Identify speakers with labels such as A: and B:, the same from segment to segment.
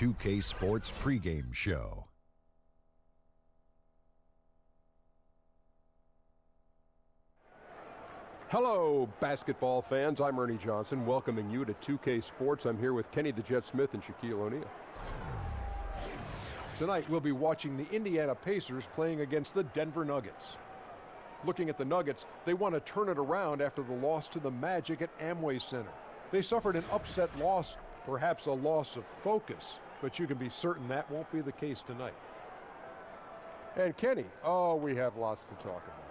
A: 2K Sports pregame show.
B: Hello, basketball fans. I'm Ernie Johnson, welcoming you to 2K Sports. I'm here with Kenny the Jet Smith and Shaquille O'Neal. Tonight, we'll be watching the Indiana Pacers playing against the Denver Nuggets. Looking at the Nuggets, they want to turn it around after the loss to the Magic at Amway Center. They suffered an upset loss, perhaps a loss of focus, but you can be certain that won't be the case tonight. And Kenny, we have lots to talk about.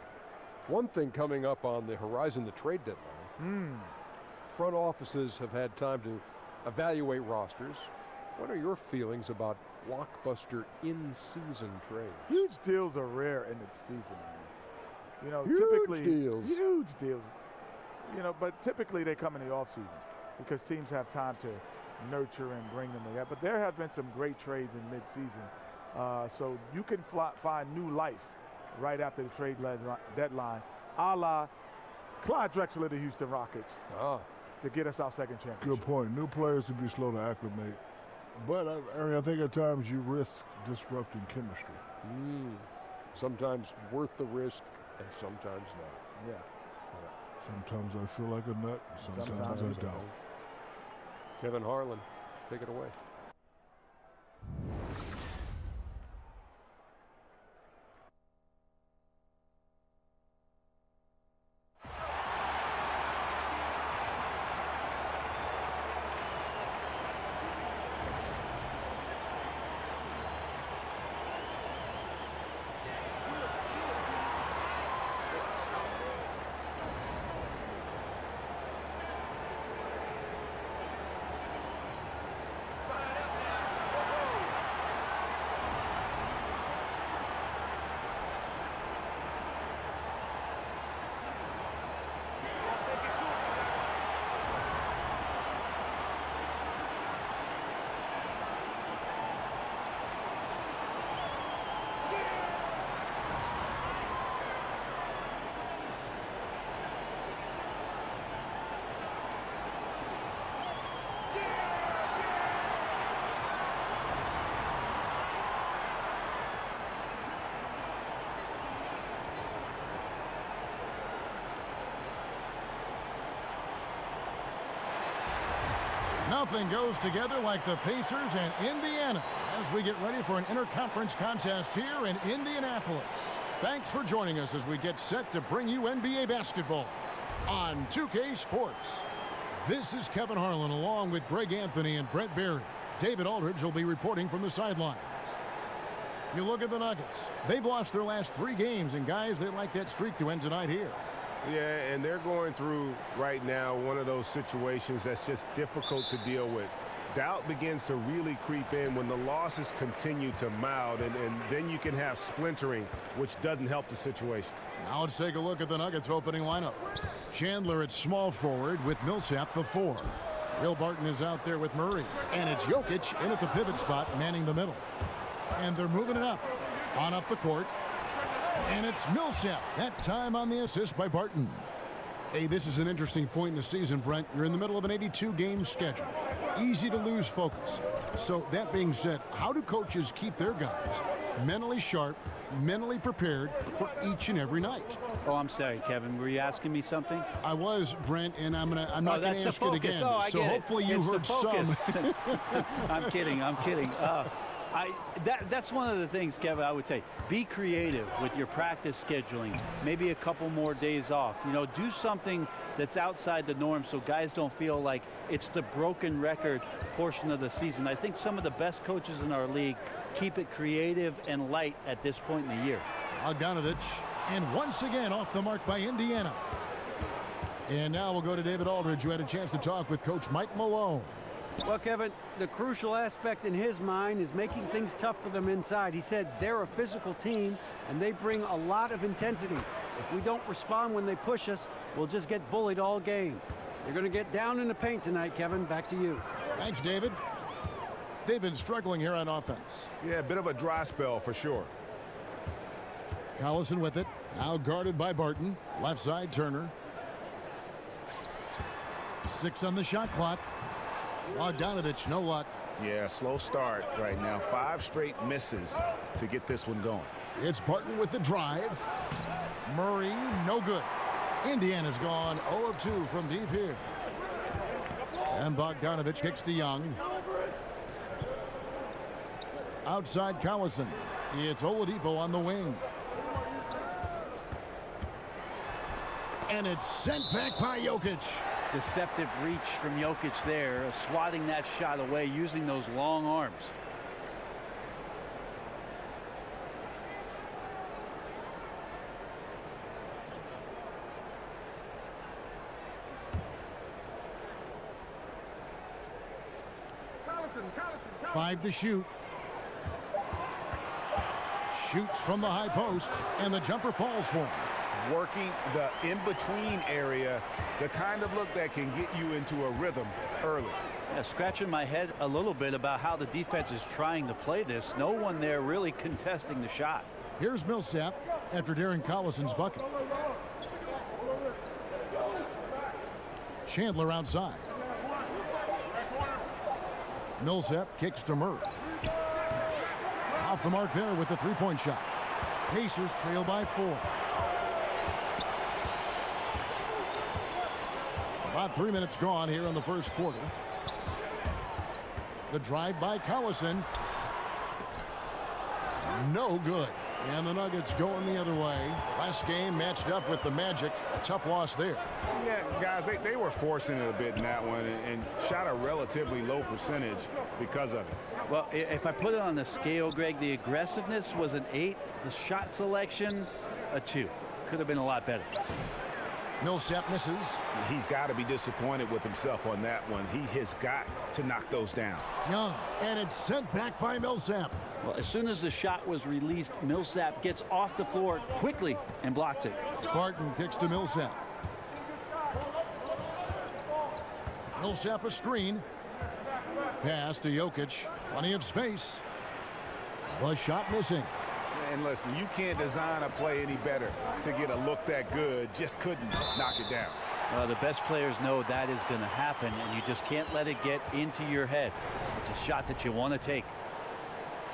B: One thing coming up on the horizon, the trade deadline. Front offices have had time to evaluate rosters. What are your feelings about blockbuster in-season trades?
C: Huge deals are rare in the season. You know,
B: huge
C: typically
B: deals.
C: Huge deals. You know, but typically they come in the offseason because teams have time to nurture and bring them together. But there have been some great trades in mid-season. So you can find new life right after the trade deadline, a la Clyde Drexler of the Houston Rockets, to get us our second championship.
D: Good point. New players would be slow to acclimate. But, I think at times you risk disrupting chemistry.
B: Sometimes worth the risk and sometimes not.
C: Yeah.
D: Sometimes I feel like a nut, sometimes I don't.
B: Kevin Harlan, take it away.
E: Nothing goes together like the Pacers and Indiana as we get ready for an interconference contest here in Indianapolis. Thanks for joining us as we get set to bring you NBA basketball on 2K Sports. This is Kevin Harlan along with Greg Anthony and Brent Barry. David Aldridge will be reporting from the sidelines. You look at the Nuggets. They've lost their last 3 games, and guys, they like that streak to end tonight here.
F: Yeah, and they're going through right now one of those situations that's just difficult to deal with. Doubt begins to really creep in when the losses continue to mount, and then you can have splintering, which doesn't help the situation.
E: Now let's take a look at the Nuggets opening lineup. Chandler at small forward with Millsap the 4. Will Barton is out there with Murray, and it's Jokic in at the pivot spot, manning the middle. And they're moving it up the court. And it's Millsap, that time on the assist by Barton. Hey, this is an interesting point in the season, Brent. You're in the middle of an 82-game schedule. Easy to lose focus. So that being said, how do coaches keep their guys mentally sharp, mentally prepared for each and every night?
G: Oh, I'm sorry, Kevin. Were you asking me something?
E: I was, Brent, and I'm not going to ask it again.
G: Oh, I
E: so
G: get
E: hopefully
G: it.
E: you
G: It's
E: heard some.
G: I'm kidding. That's one of the things, Kevin, I would say. Be creative with your practice scheduling. Maybe a couple more days off. You know, do something that's outside the norm so guys don't feel like it's the broken record portion of the season. I think some of the best coaches in our league keep it creative and light at this point in the year.
E: Bogdanovich, and once again off the mark by Indiana. And now we'll go to David Aldridge, who had a chance to talk with Coach Mike Malone.
H: Well, Kevin, the crucial aspect in his mind is making things tough for them inside. He said they're a physical team, and they bring a lot of intensity. If we don't respond when they push us, we'll just get bullied all game. They're going to get down in the paint tonight, Kevin. Back to you.
E: Thanks, David. They've been struggling here on offense.
F: Yeah, a bit of a dry spell for sure.
E: Collison with it. Now guarded by Barton. Left side, Turner. 6 on the shot clock. Bogdanovich, no luck.
I: Yeah, slow start right now. 5 straight misses to get this one going.
E: It's Barton with the drive. Murray, no good. Indiana's gone 0 of 2 from deep here. And Bogdanovich kicks to Young. Outside Collison. It's Oladipo on the wing. And it's sent back by Jokic.
G: Deceptive reach from Jokic there, swatting that shot away using those long arms.
E: Five to shoot. Shoots from the high post, and the jumper falls for him.
I: Working the in-between area, the kind of look that can get you into a rhythm early.
G: Yeah, scratching my head a little bit about how the defense is trying to play this. No one there really contesting the shot.
E: Here's Millsap after Darren Collison's bucket. Chandler outside. Millsap kicks to Murray. Off the mark there with the three-point shot. Pacers trail by 4. About 3 minutes gone here in the first quarter. The drive by Collison. No good. And the Nuggets going the other way. Last game matched up with the Magic. A tough loss there.
I: Yeah, guys, they were forcing it a bit in that one and shot a relatively low percentage because of it.
G: Well, if I put it on the scale, Greg, the aggressiveness was an 8. The shot selection, a 2. Could have been a lot better.
E: Millsap misses.
I: He's got to be disappointed with himself on that one. He has got to knock those down.
E: Young, and it's sent back by Millsap.
G: Well, as soon as the shot was released, Millsap gets off the floor quickly and blocks it.
E: Barton kicks to Millsap. Millsap a screen. Pass to Jokic. Plenty of space. The shot missing.
I: And listen, you can't design a play any better to get a look that good. Just couldn't knock it down.
G: The best players know that is going to happen, and you just can't let it get into your head. It's a shot that you want to take.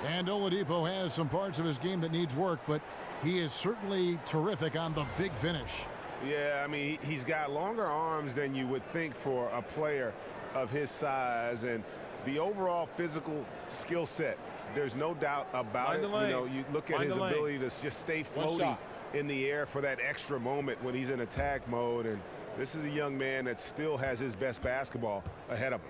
E: And Oladipo has some parts of his game that needs work, but he is certainly terrific on the big finish.
I: Yeah, I mean, he's got longer arms than you would think for a player of his size, and the overall physical skill set. There's no doubt about it. You know, you look at his ability to just stay floating in the air for that extra moment when he's in attack mode. And this is a young man that still has his best basketball ahead of him.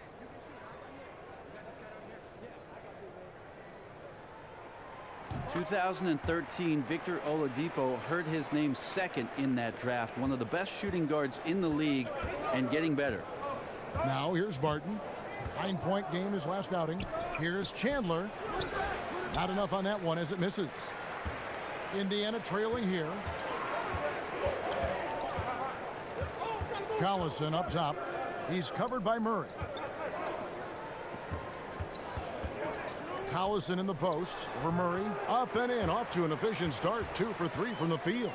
G: In 2013, Victor Oladipo heard his name second in that draft. One of the best shooting guards in the league and getting better.
E: Now here's Barton. 9-point game his last outing. Here's Chandler. Not enough on that one as it misses. Indiana trailing here. Collison up top. He's covered by Murray. Collison in the post over Murray. Up and in. Off to an efficient start. 2 for 3 from the field.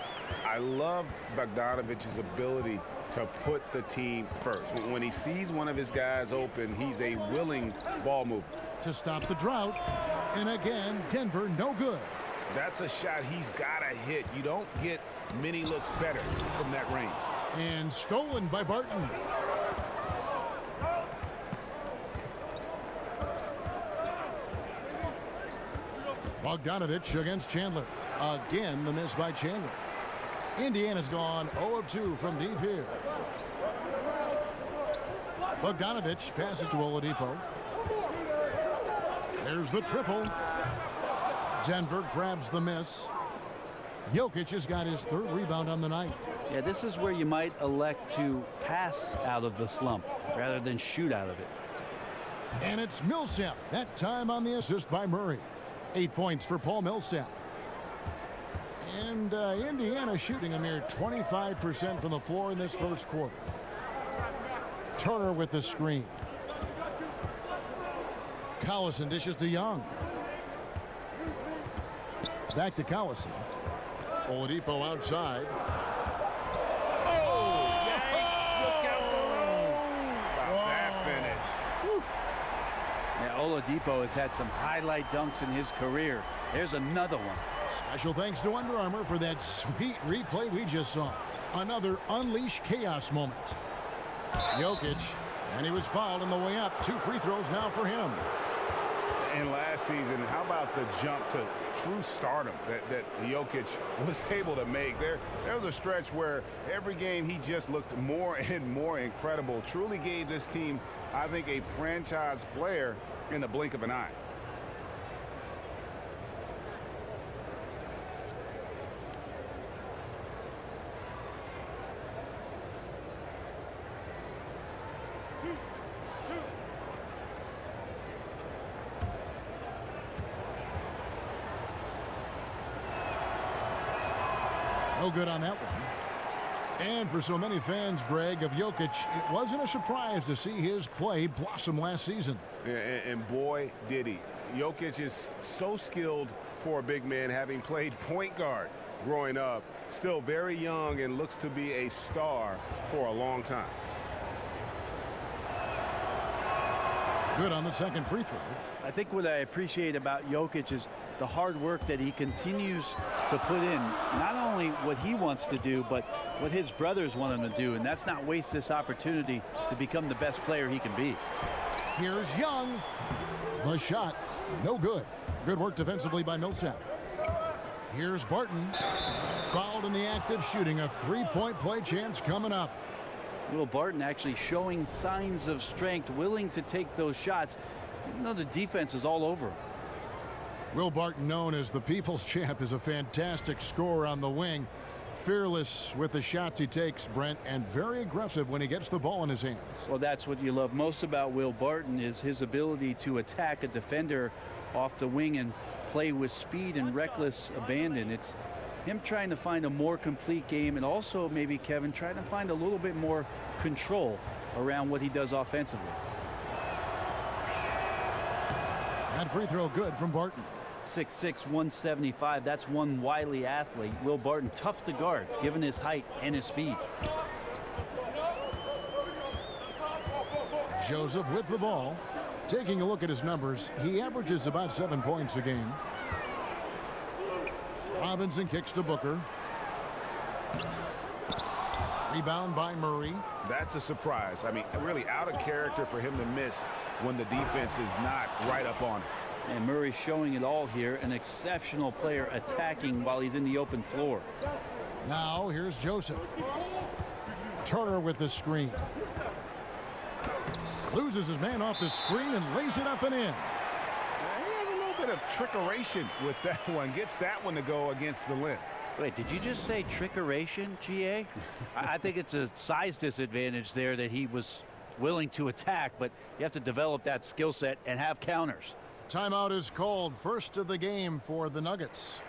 I: I love Bogdanovich's ability to put the team first. When he sees one of his guys open, he's a willing ball mover.
E: To stop the drought. And again, Denver no good.
I: That's a shot he's got to hit. You don't get many looks better from that range.
E: And stolen by Barton. Bogdanovich against Chandler. Again, the miss by Chandler. Indiana's gone 0 of 2 from deep here. Bogdanovich passes to Oladipo. There's the triple. Denver grabs the miss. Jokic has got his 3rd rebound on the night.
G: Yeah, this is where you might elect to pass out of the slump rather than shoot out of it.
E: And it's Millsap. That time on the assist by Murray. 8 points for Paul Millsap. And Indiana shooting a mere 25% from the floor in this first quarter. Turner with the screen. Collison dishes to Young. Back to Collison. Oladipo outside.
I: Oh, yikes. Look out below. That finish.
G: Yeah, Oladipo has had some highlight dunks in his career. There's another one.
E: Special thanks to Under Armour for that sweet replay we just saw. Another unleash chaos moment. Jokic, and he was fouled on the way up. 2 free throws now for him.
I: And last season, how about the jump to true stardom that Jokic was able to make? There was a stretch where every game he just looked more and more incredible. Truly gave this team, I think, a franchise player in the blink of an eye.
E: No good on that one. And for so many fans, Greg, of Jokic, it wasn't a surprise to see his play blossom last season.
I: Yeah, and boy, did he. Jokic is so skilled for a big man, having played point guard growing up. Still very young and looks to be a star for a long time.
E: Good on the second free throw.
G: I think what I appreciate about Jokic is the hard work that he continues to put in. Not only what he wants to do, but what his brothers want him to do. And that's not waste this opportunity to become the best player he can be.
E: Here's Young. The shot, no good. Good work defensively by Millsap. Here's Barton. Fouled in the act of shooting. A three-point play chance coming up.
G: Will Barton actually showing signs of strength, willing to take those shots. You know, the defense is all over him.
E: Will Barton, known as the People's Champ, is a fantastic scorer on the wing. Fearless with the shots he takes, Brent, and very aggressive when he gets the ball in his hands.
G: Well, that's what you love most about Will Barton, is his ability to attack a defender off the wing and play with speed and reckless abandon. It's him trying to find a more complete game, and also maybe, Kevin, trying to find a little bit more control around what he does offensively.
E: That free throw good from Barton.
G: 6'6", 175. That's one wily athlete. Will Barton, tough to guard, given his height and his speed.
E: Joseph with the ball. Taking a look at his numbers, he averages about 7 points a game. Robinson kicks to Booker. Rebound by Murray.
I: That's a surprise. I mean, really out of character for him to miss when the defense is not right up on him.
G: And Murray showing it all here. An exceptional player attacking while he's in the open floor.
E: Now here's Joseph. Turner with the screen. Loses his man off the screen and lays it up and in.
I: He has a little bit of trickeration with that one. Gets that one to go against the limb.
G: Wait, did you just say trickeration, GA? I think it's a size disadvantage there that he was willing to attack, but you have to develop that skill set and have counters.
E: Timeout is called. First of the game for the Nuggets.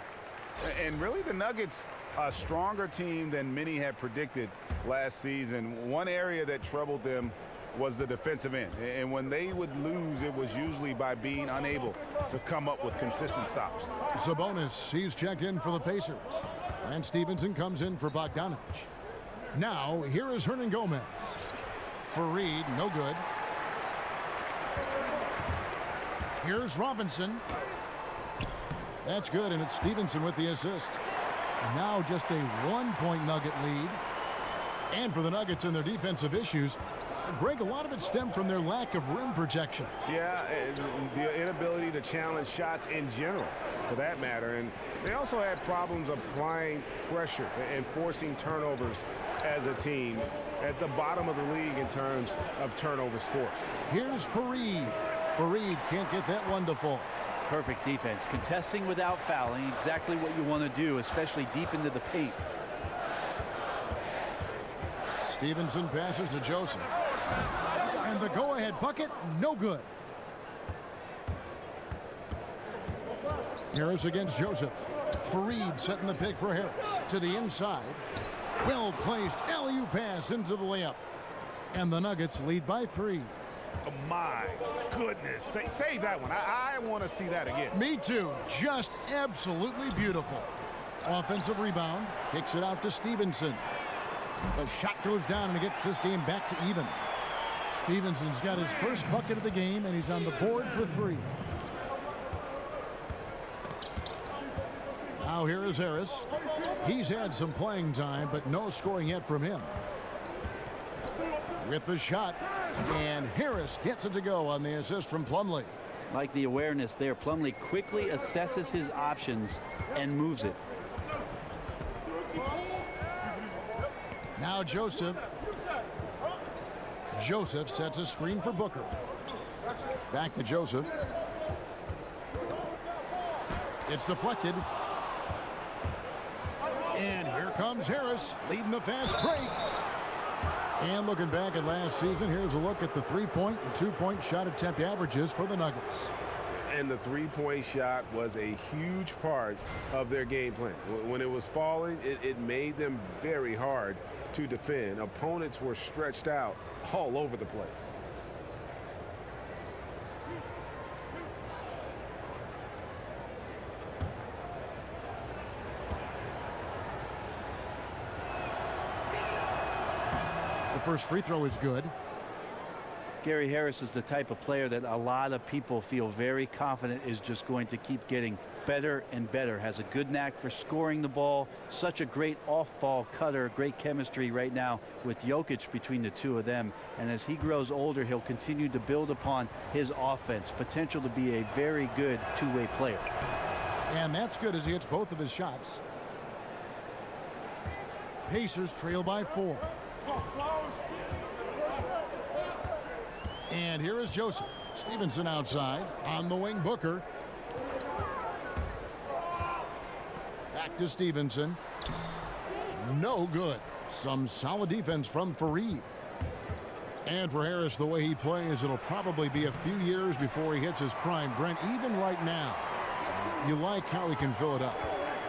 I: And really the Nuggets, a stronger team than many had predicted last season. One area that troubled them was the defensive end. And when they would lose, it was usually by being unable to come up with consistent stops.
E: Sabonis, he's checked in for the Pacers. And Stevenson comes in for Bogdanovich. Now, here is Hernan Gomez. Fareed, no good. Here's Robinson. That's good, and it's Stevenson with the assist. And now just a 1-point Nugget lead. And for the Nuggets and their defensive issues, Greg, a lot of it stemmed from their lack of rim protection.
I: Yeah, the inability to challenge shots in general, for that matter. And they also had problems applying pressure and forcing turnovers as a team, at the bottom of the league in terms of turnovers forced.
E: Here's Fareed. Fareed can't get that one to fall.
G: Perfect defense. Contesting without fouling, exactly what you want to do, especially deep into the paint.
E: Stevenson passes to Joseph. And the go-ahead bucket, no good. Harris against Joseph. Fareed setting the pick for Harris. To the inside. Well-placed alley-oop pass into the layup. And the Nuggets lead by 3.
I: Oh my goodness. Save that one. I want to see that again.
E: Me too. Just absolutely beautiful. Offensive rebound. Kicks it out to Stevenson. The shot goes down and it gets this game back to even. Stevenson's got his first bucket of the game, and he's on the board for 3. Now here is Harris. He's had some playing time, but no scoring yet from him. With the shot, and Harris gets it to go on the assist from Plumlee.
G: Like the awareness there, Plumlee quickly assesses his options and moves it.
E: Now Joseph. Joseph sets a screen for Booker. Back to Joseph. It's deflected. And here comes Harris, leading the fast break. And looking back at last season, here's a look at the 3-point and 2-point shot attempt averages for the Nuggets.
F: And the 3-point shot was a huge part of their game plan. When it was falling, it made them very hard to defend. Opponents were stretched out all over the place.
E: The first free throw is good.
G: Gary Harris is the type of player that a lot of people feel very confident is just going to keep getting better and better. Has a good knack for scoring the ball. Such a great off-ball cutter. Great chemistry right now with Jokic between the two of them. And as he grows older, he'll continue to build upon his offense. Potential to be a very good two-way player.
E: And that's good as he hits both of his shots. Pacers trail by 4. And here is Joseph. Stevenson outside. On the wing, Booker. Back to Stevenson. No good. Some solid defense from Fareed. And for Harris, the way he plays, it'll probably be a few years before he hits his prime. Brent, even right now, you like how he can fill it up.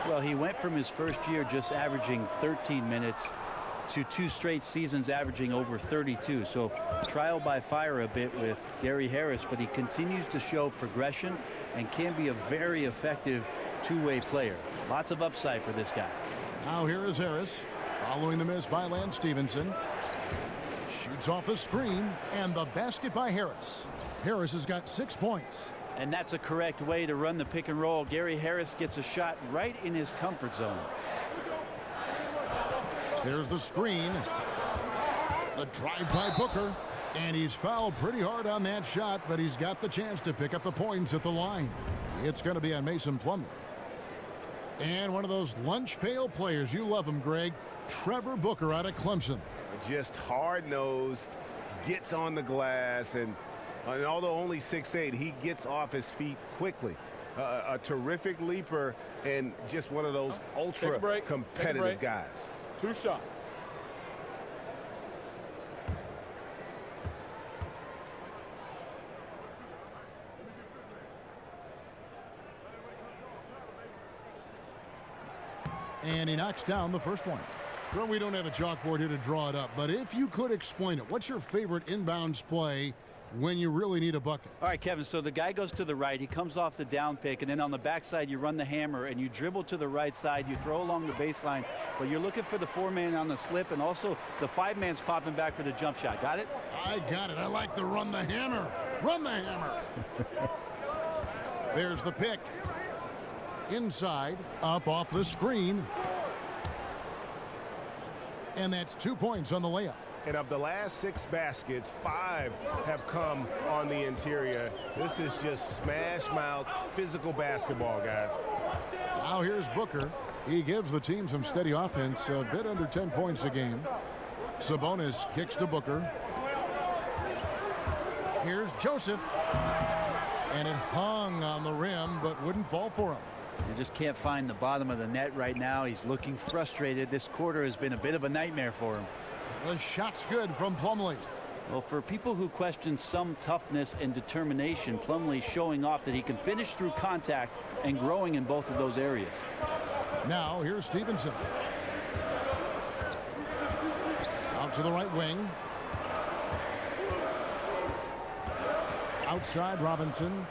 G: Well, he went from his first year just averaging 13 minutes to 2 straight seasons averaging over 32. So trial by fire a bit with Gary Harris, but he continues to show progression and can be a very effective two-way player. Lots of upside for this guy.
E: Now here is Harris following the miss by Lance Stevenson. Shoots off the screen, and the basket by Harris. Harris has got 6 points.
G: And that's a correct way to run the pick and roll. Gary Harris gets a shot right in his comfort zone.
E: There's the screen. The drive by Booker. And he's fouled pretty hard on that shot, but he's got the chance to pick up the points at the line. It's going to be on Mason Plumlee. And one of those lunch pail players. You love him, Greg. Trevor Booker out of Clemson.
F: Just hard-nosed, gets on the glass, and although only 6'8", he gets off his feet quickly. A terrific leaper and just one of those ultra competitive guys.
C: 2 shots.
E: And he knocks down the first one. Well, we don't have a chalkboard here to draw it up, but if you could explain it, what's your favorite inbounds play when you really need a bucket?
G: All right, Kevin, so the guy goes to the right. He comes off the down pick, and then on the backside, you run the hammer, and you dribble to the right side. You throw along the baseline, but you're looking for the 4-man on the slip, and also the 5-man's popping back for the jump shot. Got it?
E: I got it. I like the run the hammer. Run the hammer. There's the pick. Inside, up off the screen. And that's 2 points on the layup.
F: And of the last 6 baskets, 5 have come on the interior. This is just smash mouth physical basketball, guys.
E: Now here's Booker. He gives the team some steady offense, a bit under 10 points a game. Sabonis kicks to Booker. Here's Joseph. And it hung on the rim, but wouldn't fall for him.
G: You just can't find the bottom of the net right now. He's looking frustrated. This quarter has been a bit of a nightmare for him.
E: The shot's good from Plumlee.
G: Well, for people who question some toughness and determination, Plumlee showing off that he can finish through contact and growing in both of those areas.
E: Now here's Stevenson. Out to the right wing. Outside Robinson.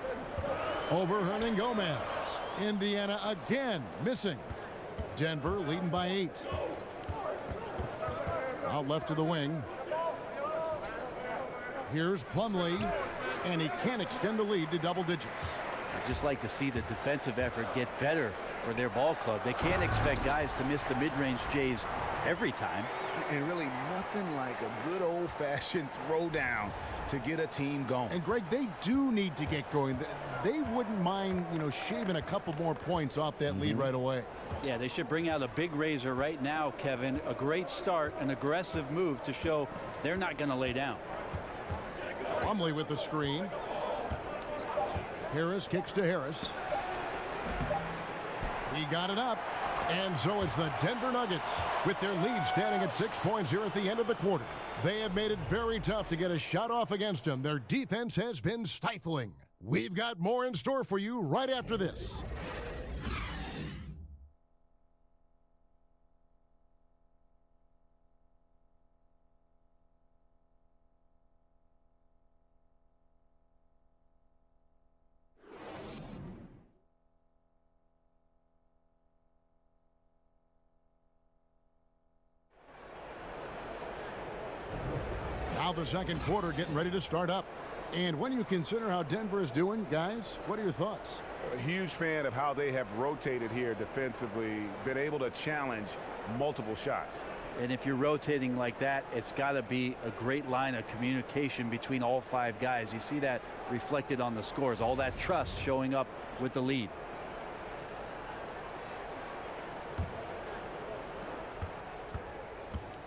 E: Over Hernangomez. Indiana again missing. Denver leading by 8. Out left to the wing. Here's Plumlee, and he can't extend the lead to double digits.
G: I'd just like to see the defensive effort get better for their ball club. They can't expect guys to miss the mid-range Jays every time.
I: And really nothing like a good old-fashioned throwdown to get a team going.
E: And Greg, they do need to get going. They wouldn't mind, shaving a couple more points off that lead right away.
G: Yeah, they should bring out a big razor right now, Kevin. A great start, an aggressive move to show they're not going to lay down.
E: Plumlee with the screen. Harris kicks to Harris. He got it up. And so it's the Denver Nuggets with their lead standing at 6 points here at the end of the quarter. They have made it very tough to get a shot off against them. Their defense has been stifling. We've got more in store for you right after this. Now the second quarter getting ready to start up. And when you consider how Denver is doing, guys, what are your thoughts?
I: A huge fan of how they have rotated here defensively, been able to challenge multiple shots.
G: And if you're rotating like that, it's got to be a great line of communication between all 5 guys. You see that reflected on the scores, all that trust showing up with the lead.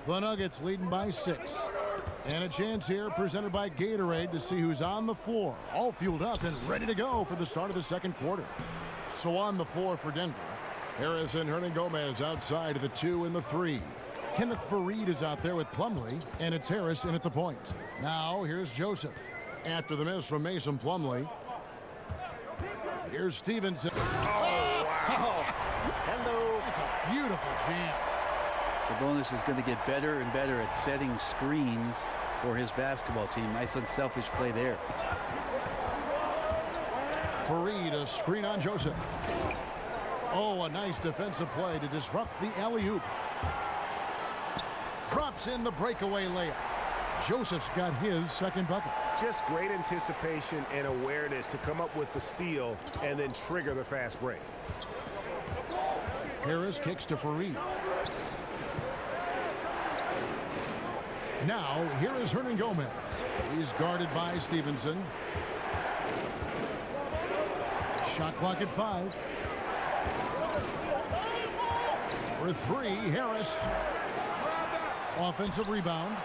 E: The Nuggets leading by 6. And a chance here presented by Gatorade to see who's on the floor. All fueled up and ready to go for the start of the second quarter. So on the floor for Denver, Harris and Hernangomez outside of the 2 and the 3. Kenneth Faried is out there with Plumlee, and it's Harris in at the point. Now here's Joseph. After the miss from Mason Plumlee. Here's Stevenson.
I: Oh, wow.
G: Hello.
E: It's a beautiful jam.
G: Sabonis is going to get better and better at setting screens for his basketball team. Nice unselfish play there.
E: Faried, a screen on Joseph. Oh, a nice defensive play to disrupt the alley-oop. Drops in the breakaway layup. Joseph's got his second bucket.
I: Just great anticipation and awareness to come up with the steal and then trigger the fast break.
E: Harris kicks to Faried. Now, here is Hernangomez. He's guarded by Stevenson. Shot clock at 5. For 3, Harris. Offensive rebound.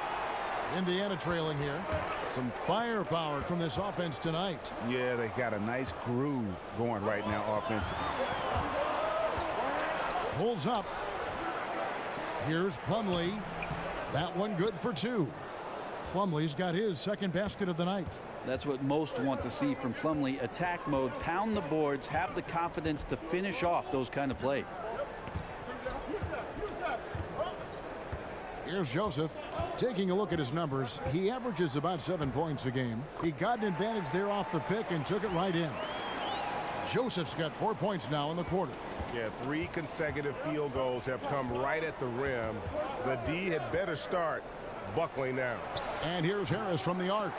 E: Indiana trailing here. Some firepower from this offense tonight.
I: Yeah, they got a nice groove going right now offensively.
E: Pulls up. Here's Plumlee. That one good for 2. Plumlee's got his second basket of the night.
G: That's what most want to see from Plumlee. Attack mode, pound the boards, have the confidence to finish off those kind of plays.
E: Here's Joseph. Taking a look at his numbers, he averages about 7 points a game. He got an advantage there off the pick and took it right in. Joseph's got 4 points now in the quarter.
I: Yeah, 3 consecutive field goals have come right at the rim. The D had better start buckling down.
E: And here's Harris from the arc.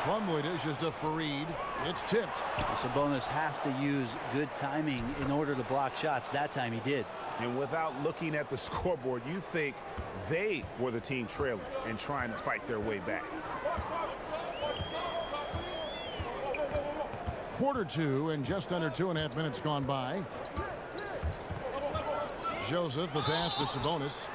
E: Plumlee dishes to Faried. It's tipped.
G: Sabonis has to use good timing in order to block shots. That time he did.
I: And without looking at the scoreboard, you think they were the team trailing and trying to fight their way back.
E: Quarter 2 and just under 2.5 minutes gone by. Joseph, the pass to Sabonis.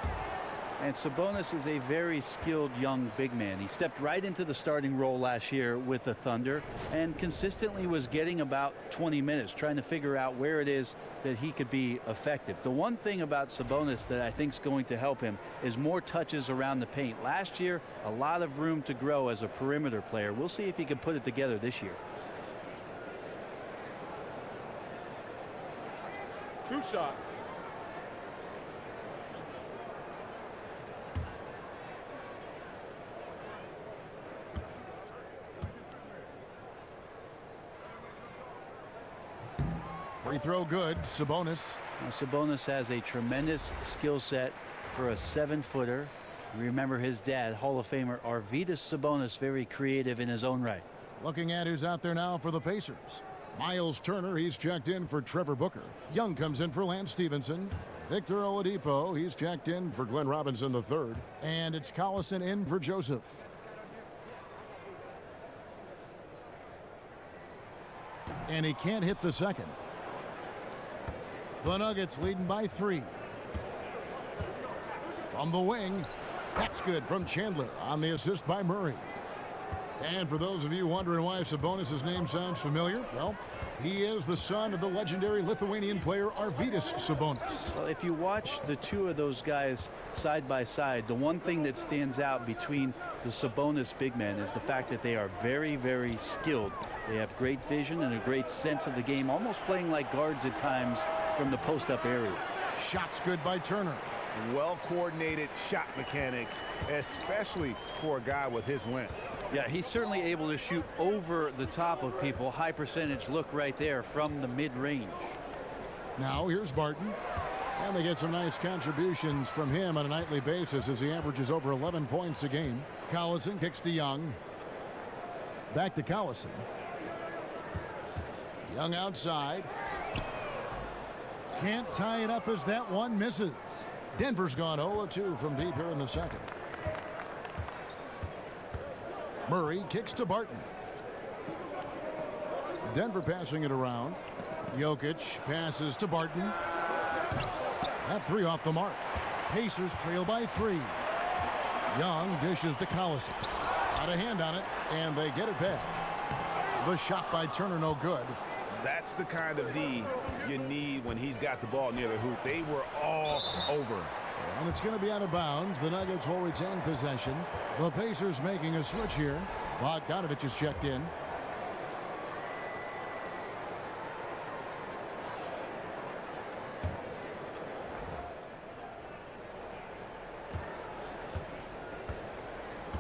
G: And Sabonis is a very skilled young big man. He stepped right into the starting role last year with the Thunder and consistently was getting about 20 minutes trying to figure out where it is that he could be effective. The one thing about Sabonis that I think is going to help him is more touches around the paint. Last year, a lot of room to grow as a perimeter player. We'll see if he can put it together this year.
C: 2 shots.
E: Free throw good. Sabonis.
G: Now, Sabonis has a tremendous skill set for a 7-footer. Remember his dad, Hall of Famer Arvydas Sabonis, very creative in his own right.
E: Looking at who's out there now for the Pacers. Miles Turner, he's checked in for Trevor Booker. Young comes in for Lance Stevenson. Victor Oladipo, he's checked in for Glenn Robinson III. And it's Collison in for Joseph. And he can't hit the second. The Nuggets leading by 3. From the wing, that's good from Chandler on the assist by Murray. And for those of you wondering why Sabonis' name sounds familiar, well, he is the son of the legendary Lithuanian player Arvydas Sabonis.
G: Well, if you watch the two of those guys side by side, the one thing that stands out between the Sabonis big men is the fact that they are very, very skilled. They have great vision and a great sense of the game, almost playing like guards at times from the post-up area.
E: Shots good by Turner.
F: Well-coordinated shot mechanics, especially for a guy with his length.
G: Yeah, he's certainly able to shoot over the top of people. High percentage look right there from the mid-range.
E: Now here's Barton. And they get some nice contributions from him on a nightly basis as he averages over 11 points a game. Collison kicks to Young. Back to Collison. Young outside. Can't tie it up as that one misses. Denver's gone 0-2 from deep here in the second. Murray kicks to Barton. Denver passing it around. Jokic passes to Barton. That 3 off the mark. Pacers trail by 3. Young dishes to Collison. Got a hand on it, and they get it back. The shot by Turner no good.
I: That's the kind of D you need when he's got the ball near the hoop. They were all over.
E: And it's going to be out of bounds. The Nuggets will retain possession. The Pacers making a switch here. Bogdanovich is checked in.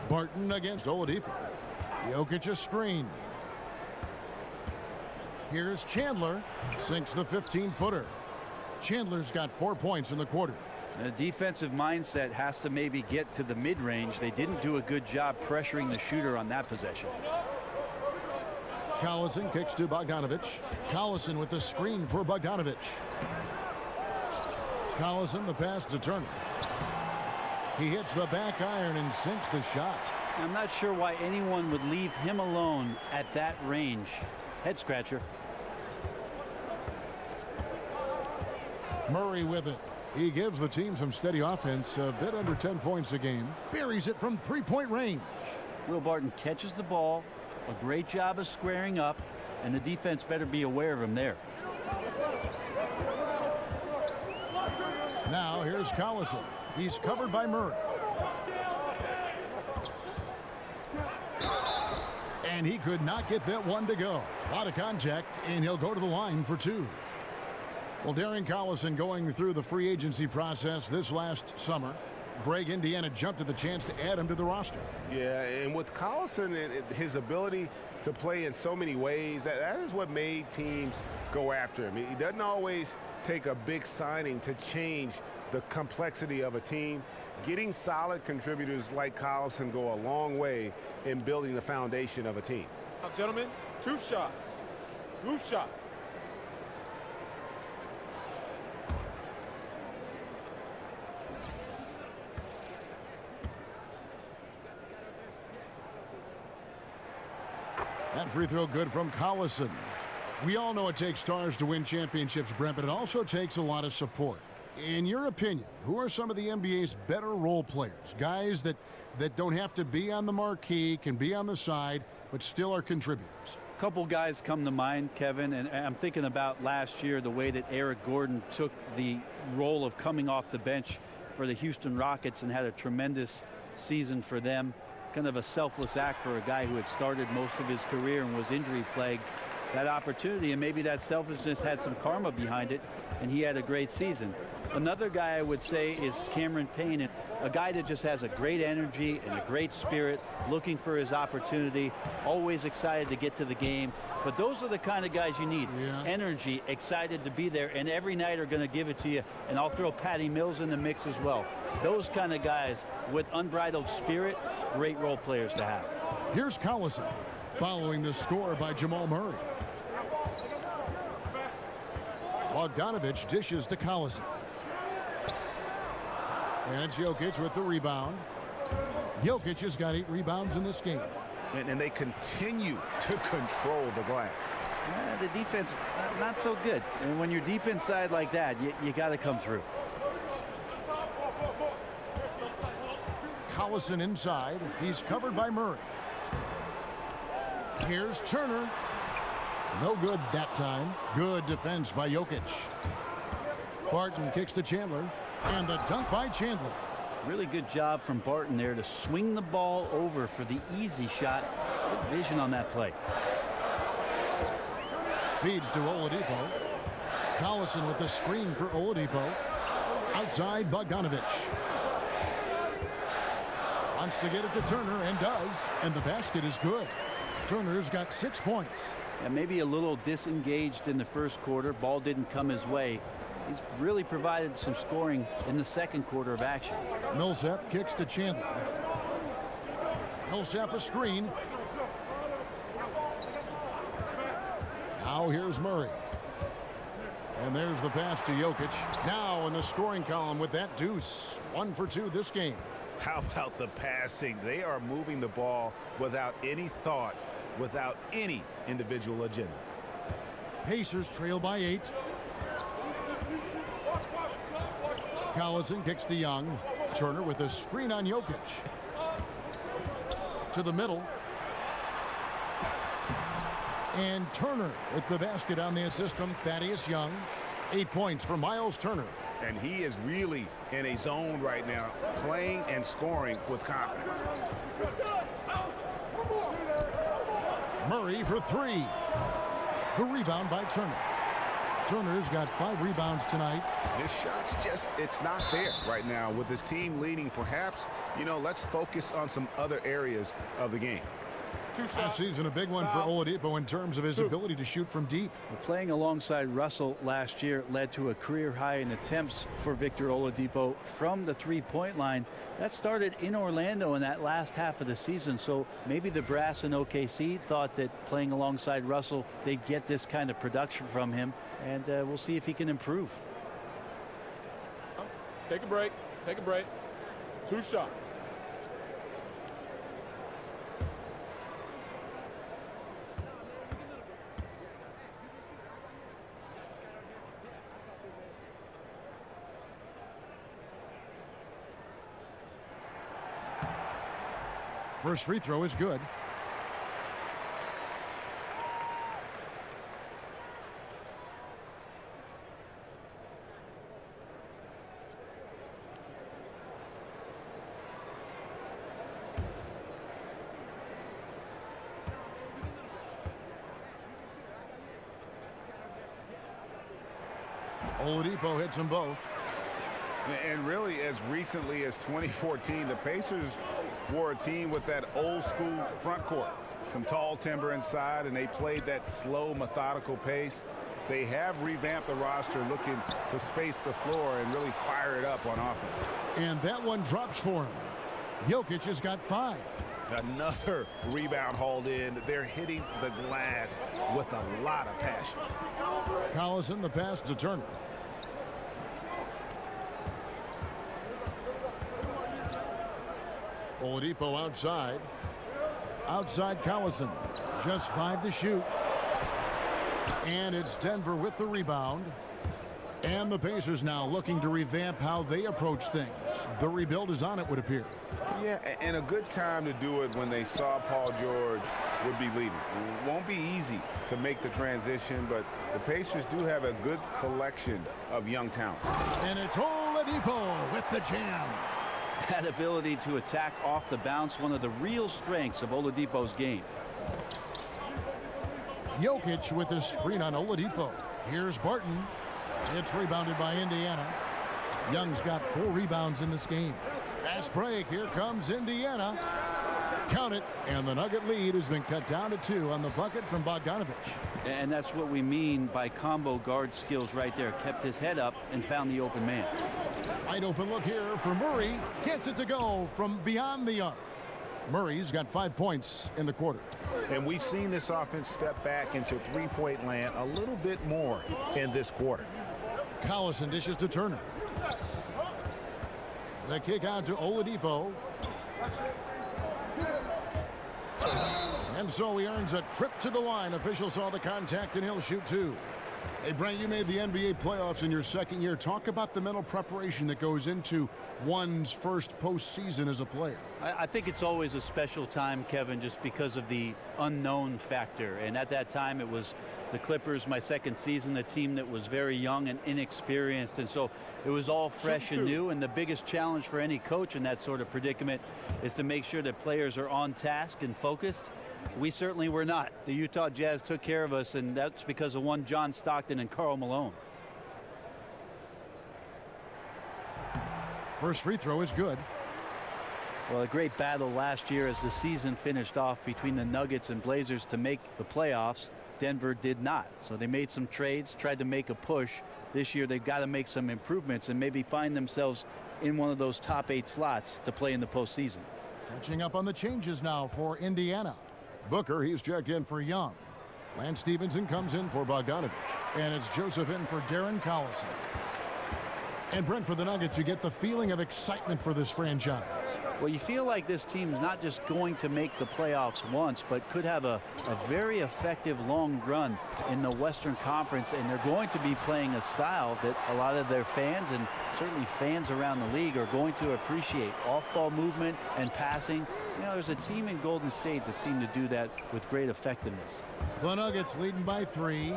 E: Barton against Oladipo. Jokic a screen. Here's Chandler. Sinks the 15-footer. Chandler's got 4 points in the quarter.
G: The defensive mindset has to maybe get to the mid-range. They didn't do a good job pressuring the shooter on that possession.
E: Collison kicks to Bogdanovich. Collison with the screen for Bogdanovich. Collison the pass to Turner. He hits the back iron and sinks the shot.
G: I'm not sure why anyone would leave him alone at that range. Head scratcher.
E: Murray with it. He gives the team some steady offense, a bit under 10 points a game. Buries it from 3-point range.
G: Will Barton catches the ball. A great job of squaring up, and the defense better be aware of him there.
E: Now here's Collison. He's covered by Murray. And he could not get that one to go. A lot of contact, and he'll go to the line for 2. Well, Darren Collison going through the free agency process this last summer. Greg, Indiana jumped at the chance to add him to the roster.
F: Yeah, and with Collison and his ability to play in so many ways, that is what made teams go after him. He doesn't always take a big signing to change the complexity of a team. Getting solid contributors like Collison go a long way in building the foundation of a team.
J: Now, gentlemen, 2 shots. Move shots.
E: That free throw good from Collison. We all know it takes stars to win championships, Brent, but it also takes a lot of support. In your opinion, who are some of the NBA's better role players? Guys that don't have to be on the marquee, can be on the side, but still are contributors.
G: A couple guys come to mind, Kevin, and I'm thinking about last year, the way that Eric Gordon took the role of coming off the bench for the Houston Rockets and had a tremendous season for them. Kind of a selfless act for a guy who had started most of his career and was injury plagued. that opportunity, and maybe that selfishness had some karma behind it, and he had a great season. Another guy I would say is Cameron Payne, a guy that just has a great energy and a great spirit, looking for his opportunity, always excited to get to the game. But those are the kind of guys you need. Energy, excited to be there, and every night are going to give it to you. And I'll throw Patty Mills in the mix as well. Those kind of guys with unbridled spirit, great role players to have.
E: Here's Collison following the score by Jamal Murray. Bogdanovich dishes to Collison. And it's Jokic with the rebound. Jokic has got 8 rebounds in this game.
I: And they continue to control the glass.
G: The defense, not so good. And when you're deep inside like that, you got to come through.
E: Collison inside. He's covered by Murray. Here's Turner. No good that time. Good defense by Jokic. Barton kicks to Chandler. And the dunk by Chandler.
G: Really good job from Barton there to swing the ball over for the easy shot. Good vision on that play.
E: Feeds to Oladipo. Collison with the screen for Oladipo. Outside Bogdanovich. Wants to get it to Turner and does. And the basket is good. Turner's got 6 points.
G: And maybe a little disengaged in the first quarter. Ball didn't come his way. He's really provided some scoring in the second quarter of action.
E: Millsap kicks to Chandler. Millsap a screen. Now here's Murray. And there's the pass to Jokic. Now in the scoring column with that deuce. 1 for 2 this game.
I: How about the passing? They are moving the ball without any thought, without any individual agendas.
E: Pacers trail by 8. Collison kicks to Young. Turner with a screen on Jokic. To the middle. And Turner with the basket on the assist from Thaddeus Young. 8 points for Miles Turner.
I: And he is really in a zone right now, playing and scoring with confidence.
E: Murray for 3. The rebound by Turner. Turner's got 5 rebounds tonight.
I: His shot's just, it's not there right now. With his team leading, perhaps, let's focus on some other areas of the game.
E: Last season, a big one for Oladipo in terms of his ability to shoot from deep.
G: Playing alongside Russell last year led to a career high in attempts for Victor Oladipo from the three-point line. That started in Orlando in that last half of the season, so maybe the brass in OKC thought that playing alongside Russell, they'd get this kind of production from him, and we'll see if he can improve.
J: Take a break. Take a break. 2 shots.
E: First free throw is good. Oladipo hits them both.
I: And really, as recently as 2014, the Pacers were a team with that old school front court. Some tall timber inside, and they played that slow, methodical pace. They have revamped the roster, looking to space the floor and really fire it up on offense.
E: And that one drops for him. Jokic has got 5.
I: Another rebound hauled in. They're hitting the glass with a lot of passion.
E: Collison, the pass to Turner. Oladipo outside. Outside Collison. Just 5 to shoot. And it's Denver with the rebound. And the Pacers now looking to revamp how they approach things. The rebuild is on, it would appear.
I: Yeah, and a good time to do it when they saw Paul George would be leaving. It won't be easy to make the transition, but the Pacers do have a good collection of young talent.
E: And it's Oladipo with the jam.
G: That ability to attack off the bounce, one of the real strengths of Oladipo's game.
E: Jokic with his screen on Oladipo. Here's Barton. It's rebounded by Indiana. Young's got 4 rebounds in this game. Fast break. Here comes Indiana. Count it. And the Nugget lead has been cut down to 2 on the bucket from Bogdanovich.
G: And that's what we mean by combo guard skills right there. Kept his head up and found the open man.
E: Wide open look here for Murray. Gets it to go from beyond the arc. Murray's got 5 points in the quarter.
I: And we've seen this offense step back into three-point land a little bit more in this quarter.
E: Collison dishes to Turner. The kick out to Oladipo. And so he earns a trip to the line. Official saw the contact and he'll shoot 2. Hey, Brent, you made the NBA playoffs in your second year. Talk about the mental preparation that goes into one's first postseason as a player.
G: I think it's always a special time, Kevin, just because of the unknown factor. And at that time, it was the Clippers, my second season, a team that was very young and inexperienced. And so it was all fresh and new. And the biggest challenge for any coach in that sort of predicament is to make sure that players are on task and focused. We certainly were not. The Utah Jazz took care of us, and that's because of one John Stockton and Karl Malone.
E: First free throw is good.
G: Well, a great battle last year as the season finished off between the Nuggets and Blazers to make the playoffs. Denver did not. So they made some trades, tried to make a push. This year they've got to make some improvements and maybe find themselves in one of those top 8 slots to play in the postseason.
E: Catching up on the changes now for Indiana. Booker, he's checked in for Young. Lance Stevenson comes in for Bogdanovich. And it's Joseph in for Darren Collison. And Brent, for the Nuggets, you get the feeling of excitement for this franchise.
G: Well, you feel like this team is not just going to make the playoffs once, but could have a very effective long run in the Western Conference. And they're going to be playing a style that a lot of their fans and certainly fans around the league are going to appreciate. Off-ball movement and passing. You know, there's a team in Golden State that seemed to do that with great effectiveness.
E: The Nuggets leading by 3.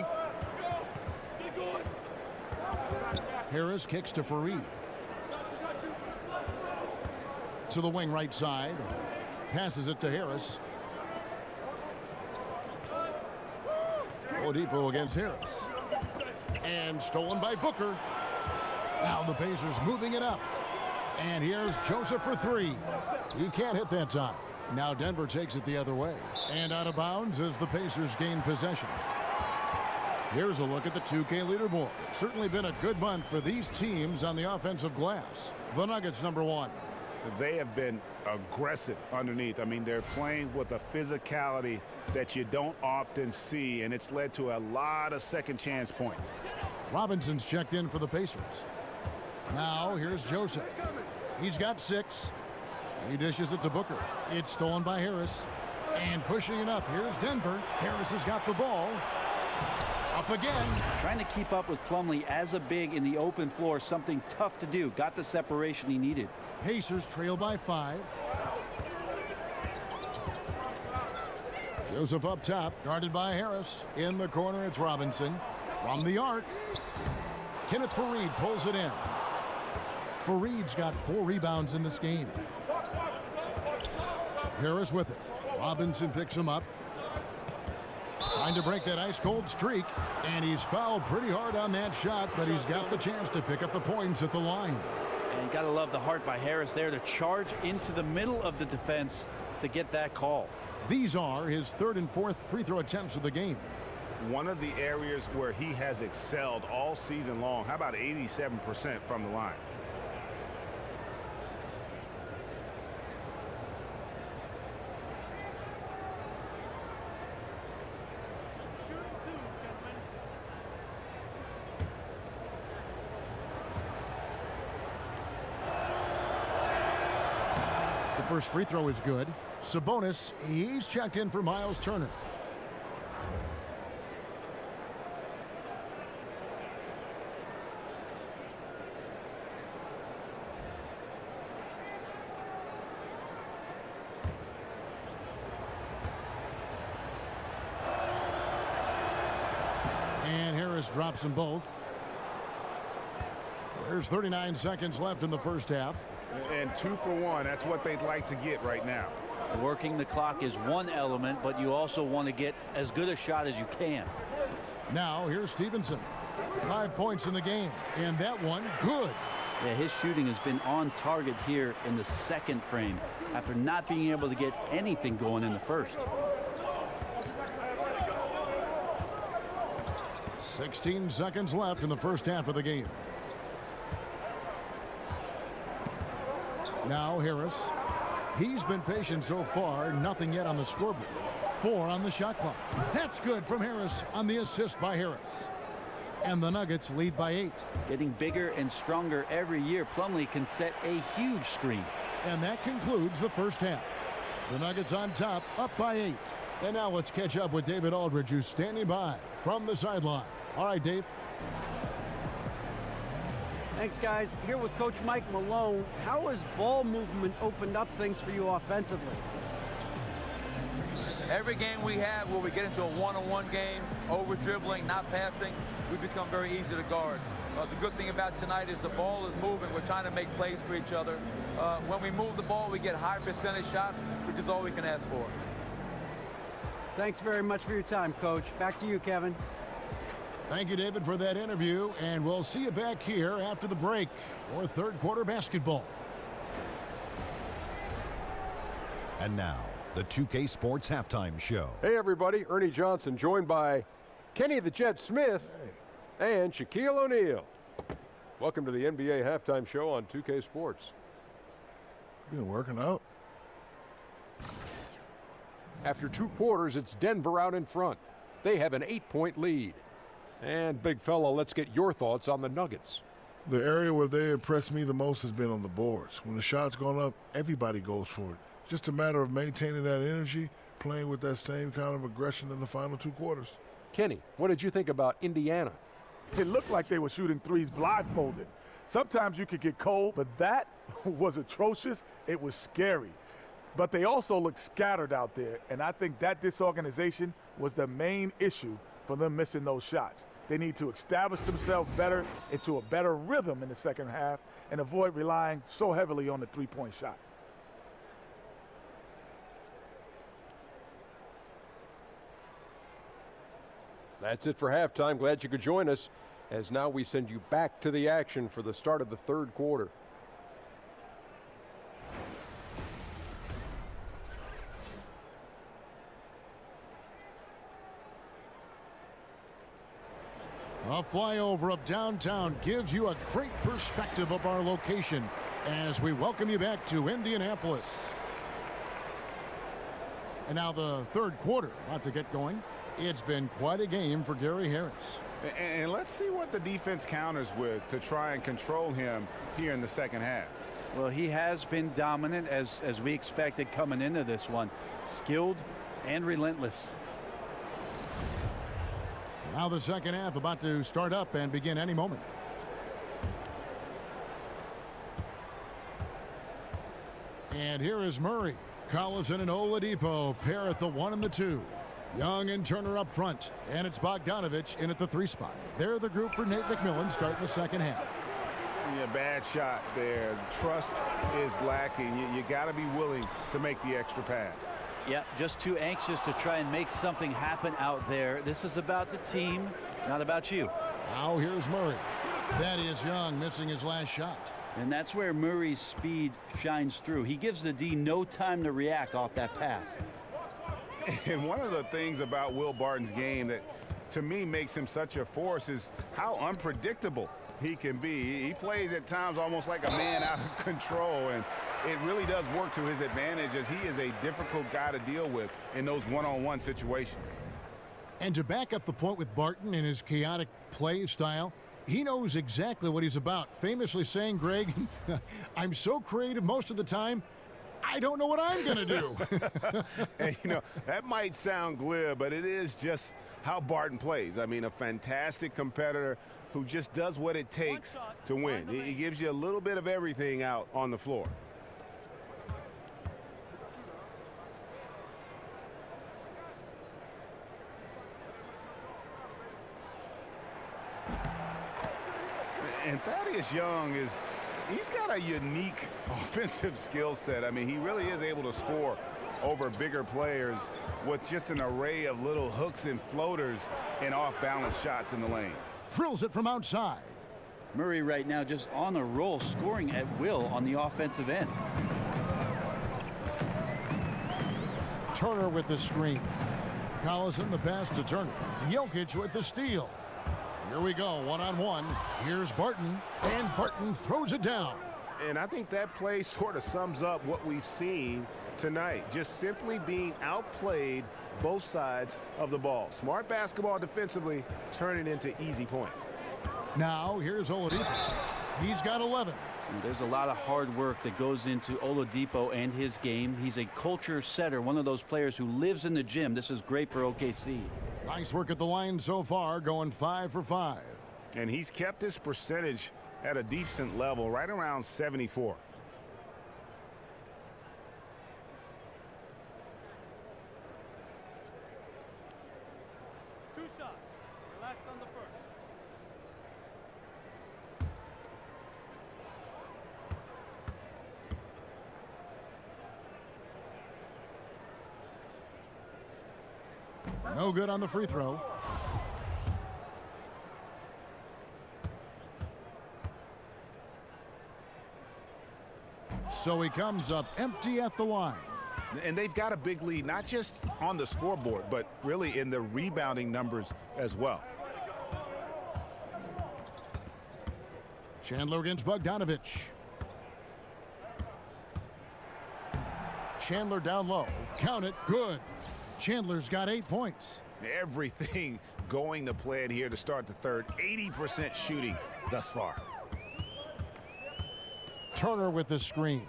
E: Harris kicks to Fareed. To the wing right side. Passes it to Harris. Oladipo against Harris. And stolen by Booker. Now the Pacers moving it up. And here's Joseph for 3. He can't hit that time. Now Denver takes it the other way. And out of bounds as the Pacers gain possession. Here's a look at the 2K leaderboard. It's certainly been a good month for these teams on the offensive glass. The Nuggets number 1.
I: They have been aggressive underneath. I mean, they're playing with a physicality that you don't often see, and it's led to a lot of second chance points.
E: Robinson's checked in for the Pacers. Now here's Joseph. He's got 6. He dishes it to Booker. It's stolen by Harris. And pushing it up, here's Denver. Harris has got the ball. Up again.
G: Trying to keep up with Plumlee as a big in the open floor, something tough to do. Got the separation he needed.
E: Pacers trail by 5. Joseph up top, guarded by Harris. In the corner, it's Robinson. From the arc, Kenneth Fareed pulls it in. Fareed's got 4 rebounds in this game. Harris with it. Robinson picks him up. Trying to break that ice-cold streak. And he's fouled pretty hard on that shot, but he's got the chance to pick up the points at the line.
G: And you got to love the heart by Harris there to charge into the middle of the defense to get that call.
E: These are his 3rd and 4th free throw attempts of the game.
I: One of the areas where he has excelled all season long. How about 87% from the line?
E: First free throw is good. Sabonis, he's checked in for Miles Turner. And Harris drops them both. There's 39 seconds left in the first half.
I: And 2 for 1. That's what they'd like to get right now.
G: Working the clock is one element, but you also want to get as good a shot as you can.
E: Now here's Stevenson. 5 points in the game, and that one good.
G: Yeah, his shooting has been on target here in the second frame after not being able to get anything going in the first.
E: 16 seconds left in the first half of the game. Now Harris. He's been patient so far. Nothing yet on the scoreboard. 4 on the shot clock. That's good from Harris on the assist by Harris. And the Nuggets lead by 8.
G: Getting bigger and stronger every year. Plumlee can set a huge screen.
E: And that concludes the first half. The Nuggets on top, up by 8. And now let's catch up with David Aldridge, who's standing by from the sideline. All right, Dave.
H: Thanks, guys. Here with Coach Mike Malone. How has ball movement opened up things for you offensively?
K: Every game we have where we get into a one-on-one game, over dribbling, not passing, we become very easy to guard. The good thing about tonight is the ball is moving. We're trying to make plays for each other. When we move the ball, we get high percentage shots, which is all we can ask for.
H: Thanks very much for your time, Coach. Back to you, Kevin.
E: Thank you, David, for that interview, and we'll see you back here after the break for third quarter basketball.
A: And now, the 2K Sports Halftime Show.
B: Hey, everybody. Ernie Johnson joined by Kenny the Jet Smith and Shaquille O'Neal. Welcome to the NBA Halftime Show on 2K Sports.
D: Been working out.
B: After 2 quarters, it's Denver out in front. They have an 8-point lead. And, big fella, let's get your thoughts on the Nuggets.
D: The area where they impressed me the most has been on the boards. When the shot's gone up, everybody goes for it. Just a matter of maintaining that energy, playing with that same kind of aggression in the final 2 quarters.
B: Kenny, what did you think about Indiana?
C: It looked like they were shooting threes blindfolded. Sometimes you could get cold, but that was atrocious. It was scary. But they also looked scattered out there, and I think that disorganization was the main issue for them missing those shots. They need to establish themselves better into a better rhythm in the second half and avoid relying so heavily on the three-point shot.
B: That's it for halftime. Glad you could join us, as now we send you back to the action for the start of the third quarter.
E: A flyover of downtown gives you a great perspective of our location as we welcome you back to Indianapolis. And now the third quarter about to get going. It's been quite a game for Gary Harris.
I: And let's see what the defense counters with to try and control him here in the second half.
G: Well, he has been dominant as we expected coming into this one. Skilled and relentless.
E: Now the second half about to start up and begin any moment. And here is Murray. Collison and Oladipo pair at the 1 and the 2. Young and Turner up front. And it's Bogdanovich in at the 3 spot. They're the group for Nate McMillan starting the second half.
I: Yeah, bad shot there. Trust is lacking. You got to be willing to make the extra pass.
G: Yeah, just too anxious to try and make something happen out there. This is about the team, not about you.
E: Now here's Murray. Thaddeus Young missing his last shot.
G: And that's where Murray's speed shines through. He gives the D no time to react off that pass.
I: And one of the things about Will Barton's game that, to me, makes him such a force is how unpredictable he can be. He plays at times almost like a man out of control, and it really does work to his advantage as he is a difficult guy to deal with in those one-on-one situations.
E: And to back up the point with Barton and his chaotic play style, he knows exactly what he's about. Famously saying, Greg, I'm so creative most of the time, I don't know what I'm going to do.
I: And, you know, that might sound glib, but it is just how Barton plays. I mean, a fantastic competitor who just does what it takes to win. He gives you a little bit of everything out on the floor. And Thaddeus Young he's got a unique offensive skill set. I mean, he really is able to score over bigger players with just an array of little hooks and floaters and off-balance shots in the lane.
E: Drills it from outside.
G: Murray right now just on a roll, scoring at will on the offensive end.
E: Turner with the screen. Collison the pass to Turner. Jokic with the steal. Here we go, one-on-one. Here's Barton, and Barton throws it down.
I: And I think that play sort of sums up what we've seen tonight. Just simply being outplayed both sides of the ball. Smart basketball defensively, turning into easy points.
E: Now, here's Oladipo. He's got 11.
G: There's a lot of hard work that goes into Oladipo and his game. He's a culture setter, one of those players who lives in the gym. This is great for OKC.
E: Nice work at the line so far, going 5 for 5.
I: And he's kept his percentage at a decent level, right around 74.
J: Two shots. Relax on the first.
E: No good on the free throw. So he comes up empty at the line.
I: And they've got a big lead, not just on the scoreboard, but really in the rebounding numbers as well.
E: Chandler against Bogdanovich. Chandler down low. Count it. Good. Chandler's got 8 points.
I: Everything going to plan here to start the third. 80% shooting thus far.
E: Turner with the screen.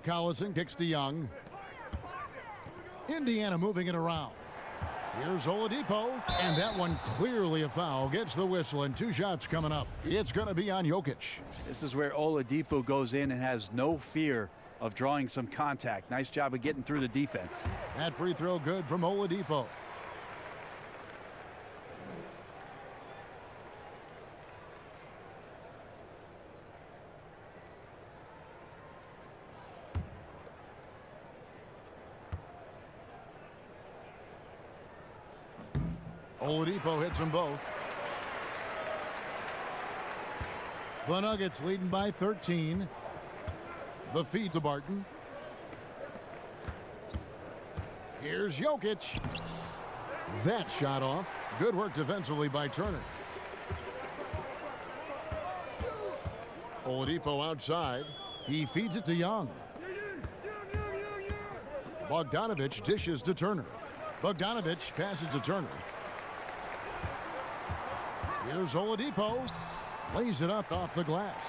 E: Collison kicks to Young. Indiana moving it around. Here's Oladipo, and that one clearly a foul. Gets the whistle, and 2 shots coming up. It's going to be on Jokic.
G: This is where Oladipo goes in and has no fear of drawing some contact. Nice job of getting through the defense.
E: That free throw good from Oladipo. Oladipo hits them both. The Nuggets leading by 13. The feed to Barton. Here's Jokic. That shot off. Good work defensively by Turner. Oladipo outside. He feeds it to Young. Bogdanovich dishes to Turner. Bogdanovich passes to Turner. Here's Oladipo. Lays it up off the glass.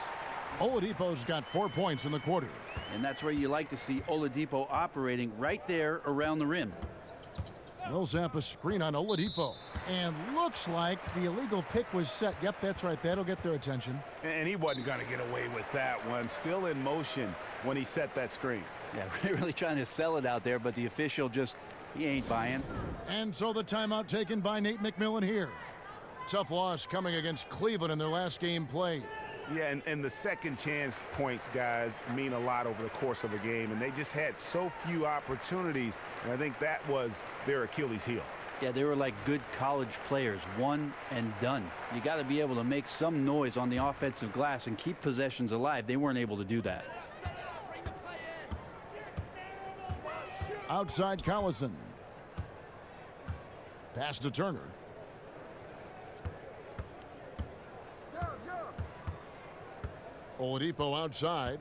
E: Oladipo's got 4 points in the quarter.
G: And that's where you like to see Oladipo operating right there around the rim.
E: Millsap a screen on Oladipo. And looks like the illegal pick was set. Yep, that's right. That'll get their attention.
I: And he wasn't going to get away with that one. Still in motion when he set that screen.
G: Yeah, really trying to sell it out there, but the official just, he ain't buying.
E: And so the timeout taken by Nate McMillan here. Tough loss coming against Cleveland in their last game played.
I: Yeah, and the second chance points, guys, mean a lot over the course of a game, and they just had so few opportunities, and I think that was their Achilles heel.
G: Yeah, they were like good college players, one and done. You got to be able to make some noise on the offensive glass and keep possessions alive. They weren't able to do that.
E: Outside Collison. Pass to Turner. Oladipo outside.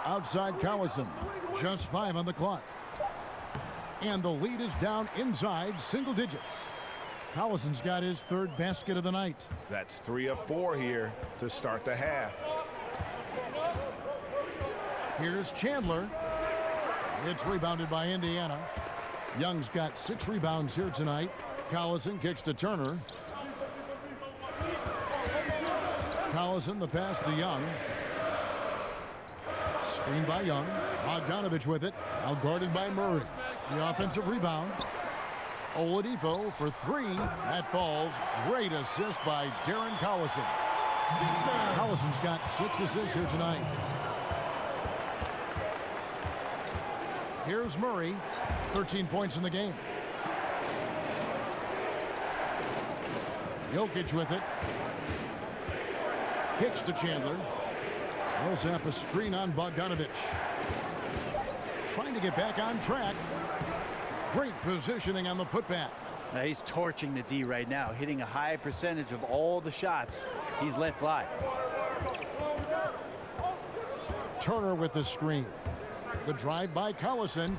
E: Outside Collison. Just 5 on the clock. And the lead is down inside single digits. Collison's got his 3rd basket of the night.
I: That's 3 of 4 here to start the half.
E: Here's Chandler. It's rebounded by Indiana. Young's got 6 rebounds here tonight. Collison kicks to Turner. Collison the pass to Young. Screen by Young. Bogdanovich with it. Now guarded by Murray. The offensive rebound. Oladipo for 3. That falls. Great assist by Darren Collison. Collison's got 6 assists here tonight. Here's Murray. 13 points in the game. Jokic with it. Kicks to Chandler. Millsap a screen on Bogdanovich. Trying to get back on track. Great positioning on the putback.
G: Now he's torching the D right now, hitting a high percentage of all the shots he's let fly.
E: Turner with the screen. The drive by Collison.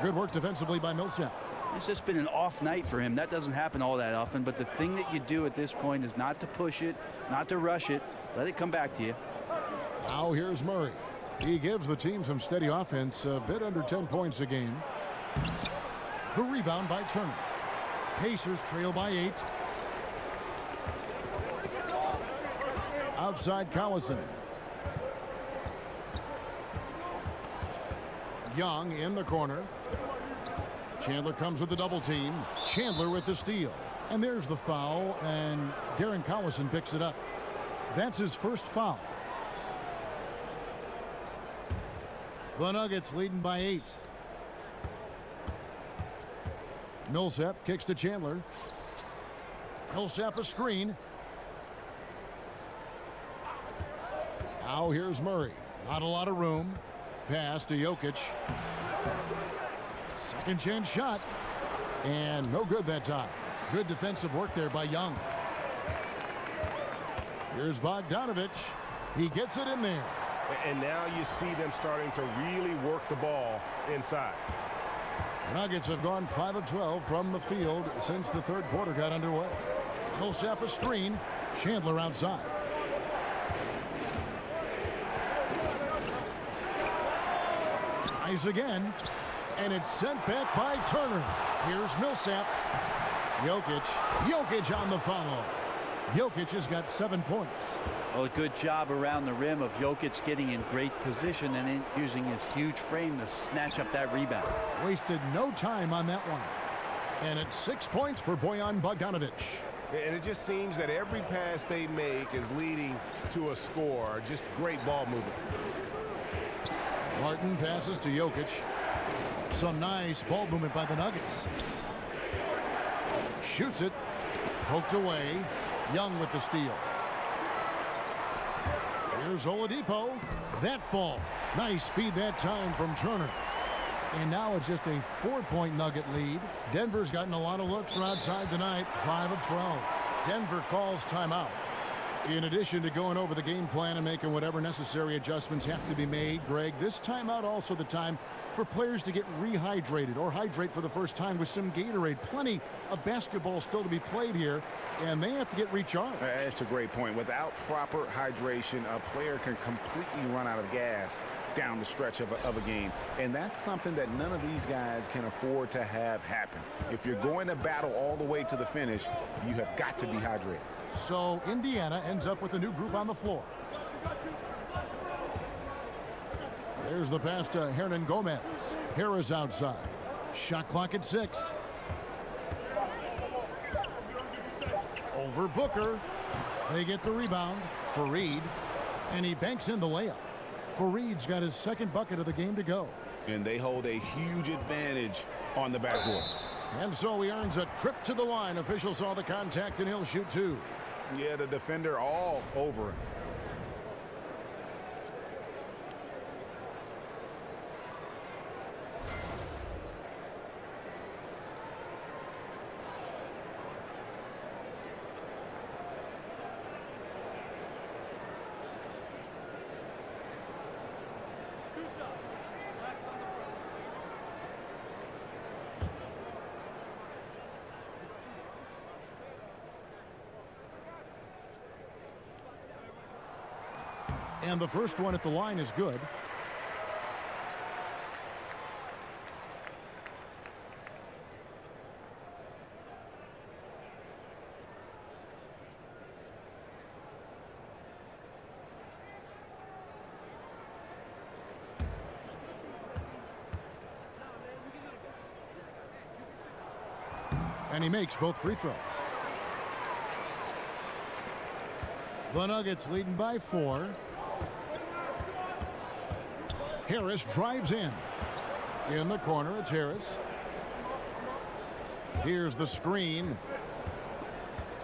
E: Good work defensively by Millsap.
G: It's just been an off night for him. That doesn't happen all that often, but the thing that you do at this point is not to push it, not to rush it. Let it come back to you.
E: Now here's Murray. He gives the team some steady offense, a bit under 10 points a game. The rebound by Turner. Pacers trail by 8. Outside Collison. Young in the corner. Chandler comes with the double team. Chandler with the steal. And there's the foul, and Darren Collison picks it up. That's his first foul. The Nuggets leading by 8. Millsap kicks to Chandler. Millsap a screen. Now here's Murray. Not a lot of room. Pass to Jokic. Second chance shot. And no good that time. Good defensive work there by Young. Here's Bogdanovich. He gets it in there.
F: And now you see them starting to really work the ball inside.
E: The Nuggets have gone 5 of 12 from the field since the third quarter got underway. Millsap a screen. Chandler outside. Tries again. And it's sent back by Turner. Here's Millsap. Jokic on the follow. Jokic has got 7 points.
G: Well, a good job around the rim of Jokic getting in great position and using his huge frame to snatch up that rebound.
E: Wasted no time on that one. And it's 6 points for Bojan Bogdanovich.
F: And it just seems that every pass they make is leading to a score. Just great ball movement.
E: Martin passes to Jokic. Some nice ball movement by the Nuggets. Shoots it. Poked away. Young with the steal. Here's Oladipo. That falls. Nice speed that time from Turner. And now it's just a 4-point Nugget lead. Denver's gotten a lot of looks from outside tonight. 5 of 12. Denver calls timeout. In addition to going over the game plan and making whatever necessary adjustments have to be made, Greg, this timeout also the time for players to get rehydrated or hydrate for the first time with some Gatorade. Plenty of basketball still to be played here, and they have to get recharged.
I: That's a great point. Without proper hydration, a player can completely run out of gas down the stretch of a game. And that's something that none of these guys can afford to have happen. If you're going to battle all the way to the finish, you have got to be hydrated.
E: So Indiana ends up with a new group on the floor. There's the pass to Hernan Gomez. Harris outside. Shot clock at 6. Over Booker. They get the rebound. Fareed. And he banks in the layup. Fareed's got his second bucket of the game to go.
I: And they hold a huge advantage on the backboard.
E: And so he earns a trip to the line. Official saw the contact and he'll shoot 2.
I: Yeah, the defender all over him.
E: And the first one at the line is good. And he makes both free throws. The Nuggets leading by 4. Harris drives in. In the corner, it's Harris. Here's the screen.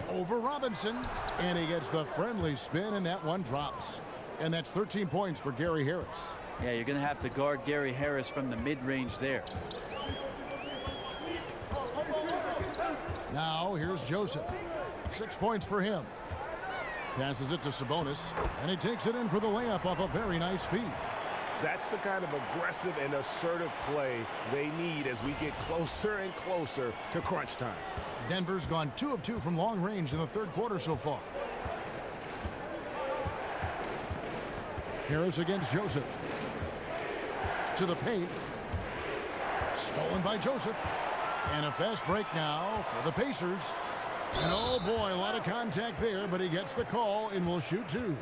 E: Over Robinson. And he gets the friendly spin, and that one drops. And that's 13 points for Gary Harris.
G: Yeah, you're going to have to guard Gary Harris from the mid-range there.
E: Now, here's Joseph. 6 points for him. Passes it to Sabonis, and he takes it in for the layup off a very nice feed.
F: That's the kind of aggressive and assertive play they need as we get closer and closer to crunch time.
E: Denver's gone 2 of 2 from long range in the third quarter so far. Harris against Joseph. To the paint. Stolen by Joseph. And a fast break now for the Pacers. And oh boy, a lot of contact there, but he gets the call and will shoot 2.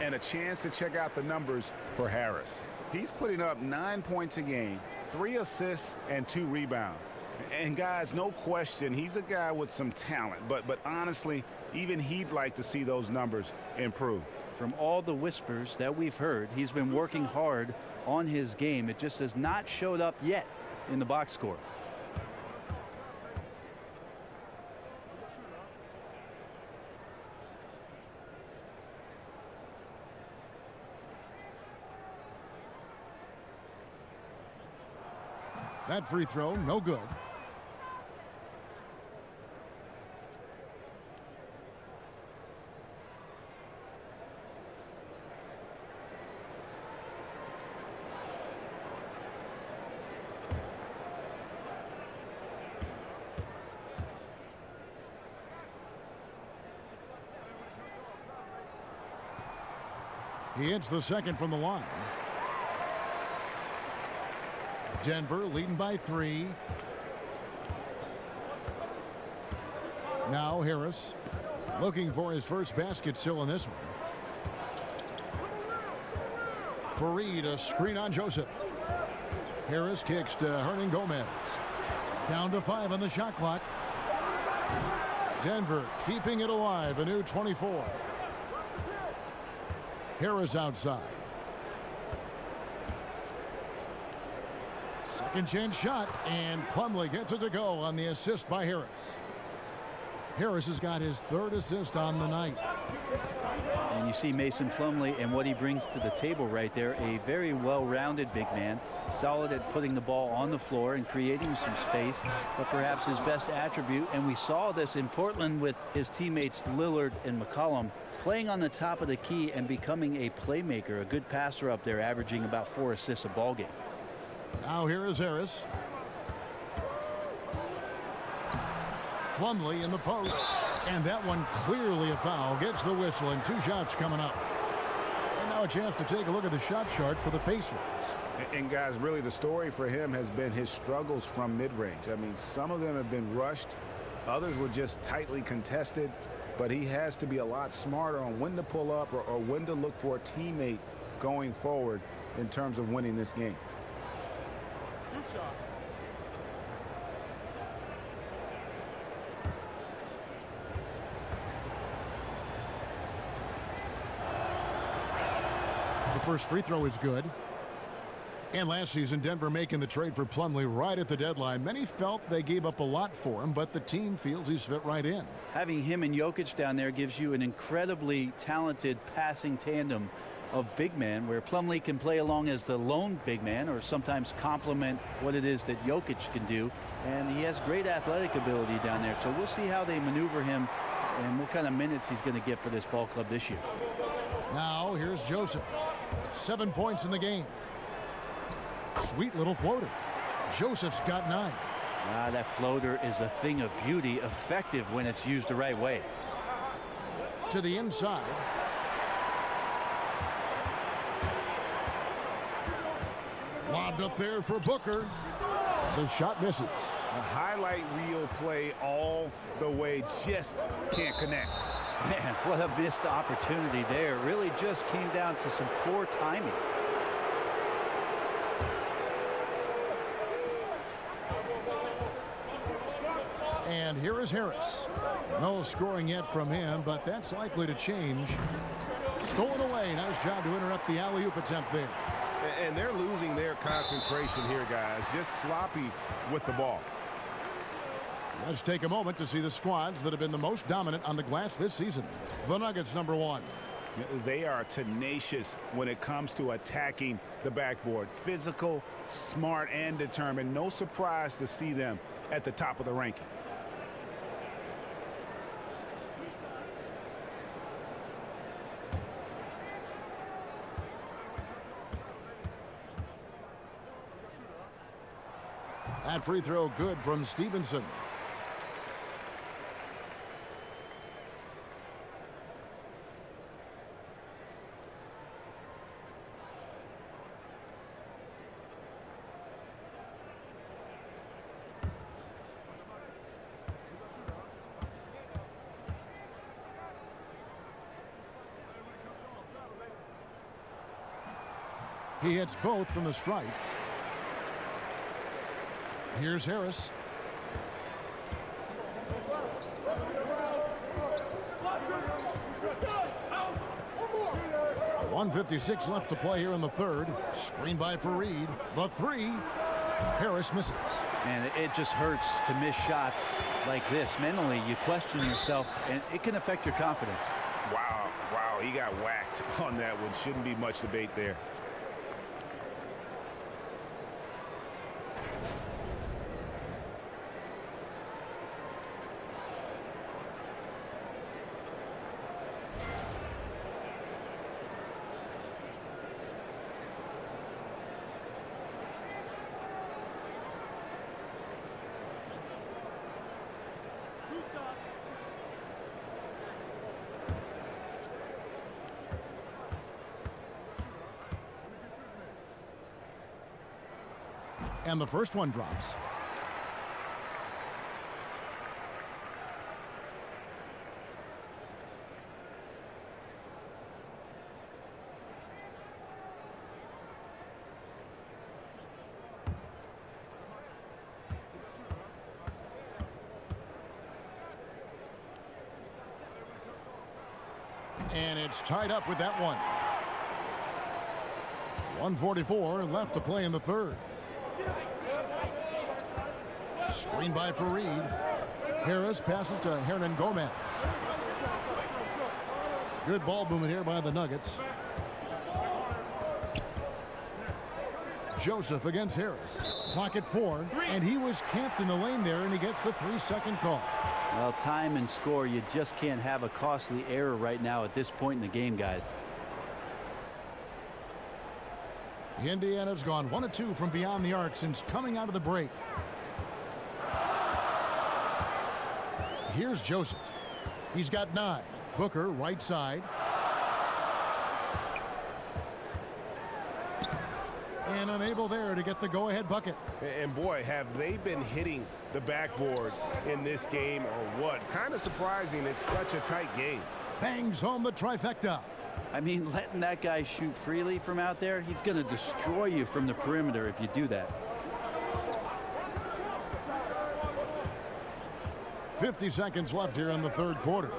I: And a chance to check out the numbers for Harris. He's putting up 9 points a game, 3 assists, and 2 rebounds. And guys, no question, he's a guy with some talent. But honestly, even he'd like to see those numbers improve.
G: From all the whispers that we've heard, he's been working hard on his game. It just has not showed up yet in the box score.
E: That free throw, no good. He hits the second from the line. Denver leading by 3. Now Harris looking for his first basket still in this one. Fareed, a screen on Joseph. Harris kicks to Hernan Gomez. Down to 5 on the shot clock. Denver keeping it alive, a new 24. Harris outside. Second chance shot, and Plumlee gets it to go on the assist by Harris. Harris has got his 3rd assist on the night.
G: And you see Mason Plumlee and what he brings to the table right there. A very well-rounded big man, solid at putting the ball on the floor and creating some space, but perhaps his best attribute, and we saw this in Portland with his teammates Lillard and McCollum, playing on the top of the key and becoming a playmaker, a good passer up there, averaging about 4 assists a ball game.
E: Now here is Harris. Plumlee in the post, and that one clearly a foul. Gets the whistle, and 2 shots coming up. And now a chance to take a look at the shot chart for the Pacers.
F: And guys, really the story for him has been his struggles from mid-range. I mean, some of them have been rushed. Others were just tightly contested. But he has to be a lot smarter on when to pull up or when to look for a teammate going forward in terms of winning this game.
J: 2 shots.
E: The first free throw is good. And last season, Denver making the trade for Plumlee right at the deadline. Many felt they gave up a lot for him, but the team feels he's fit right in.
G: Having him and Jokic down there gives you an incredibly talented passing tandem of big men, where Plumlee can play along as the lone big man or sometimes complement what it is that Jokic can do. And he has great athletic ability down there. So we'll see how they maneuver him and what kind of minutes he's going to get for this ball club this year.
E: Now here's Joseph. 7 points in the game. Sweet little floater. Joseph's got 9.
G: That floater is a thing of beauty, effective when it's used the right way.
E: To the inside. Lobbed up there for Booker. The shot misses.
F: A highlight reel play all the way, just can't connect.
G: Man, what a missed opportunity there. Really just came down to some poor timing.
E: And here is Harris. No scoring yet from him, but that's likely to change. Stolen away. Nice job to interrupt the alley-oop attempt there.
F: And they're losing their concentration here, guys. Just sloppy with the ball.
E: Let's take a moment to see the squads that have been the most dominant on the glass this season. The Nuggets, number 1.
I: They are tenacious when it comes to attacking the backboard. Physical, smart, and determined. No surprise to see them at the top of the ranking.
E: That free throw good from Stevenson. He hits both from the stripe. Here's Harris. .156 left to play here in the third. Screen by Fareed. The three. Harris misses.
G: And it just hurts to miss shots like this. Mentally, you question yourself, and it can affect your confidence.
I: Wow, he got whacked on that one. Shouldn't be much debate there.
E: And the first one drops. And it's tied up with that one. 1:44 left to play in the third. Screen by Fareed. Harris passes to Hernan Gomez. Good ball movement here by the Nuggets. Joseph against Harris. Clock at 4, and he was camped in the lane there, and he gets the 3-second call.
G: Well, time and score, you just can't have a costly error right now at this point in the game, guys.
E: Indiana's gone 1 of 2 from beyond the arc since coming out of the break. Here's Joseph. He's got 9. Booker, right side. And unable there to get the go-ahead bucket.
F: And boy, have they been hitting the backboard in this game or what? Kind of surprising it's such a tight game.
E: Bangs home the trifecta.
G: I mean, letting that guy shoot freely from out there, he's going to destroy you from the perimeter if you do that.
E: 50 seconds left here in the third quarter.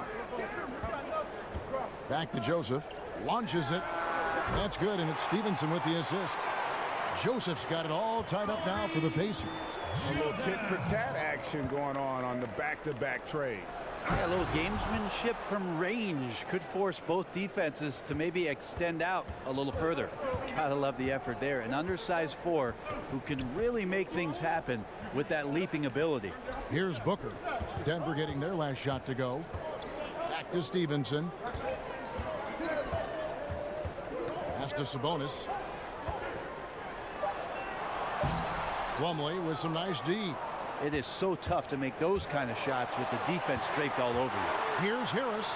E: Back to Joseph. Launches it. That's good, and it's Stevenson with the assist. Joseph's got it all tied up now for the Pacers.
I: A little tit-for-tat action going on the back-to-back trades.
G: Yeah, a little gamesmanship from range could force both defenses to maybe extend out a little further. Gotta love the effort there. An undersized 4 who can really make things happen with that leaping ability.
E: Here's Booker. Denver getting their last shot to go. Back to Stevenson. Pass to Sabonis. Plumlee with some nice D.
G: It is so tough to make those kind of shots with the defense draped all over you.
E: Here's Harris.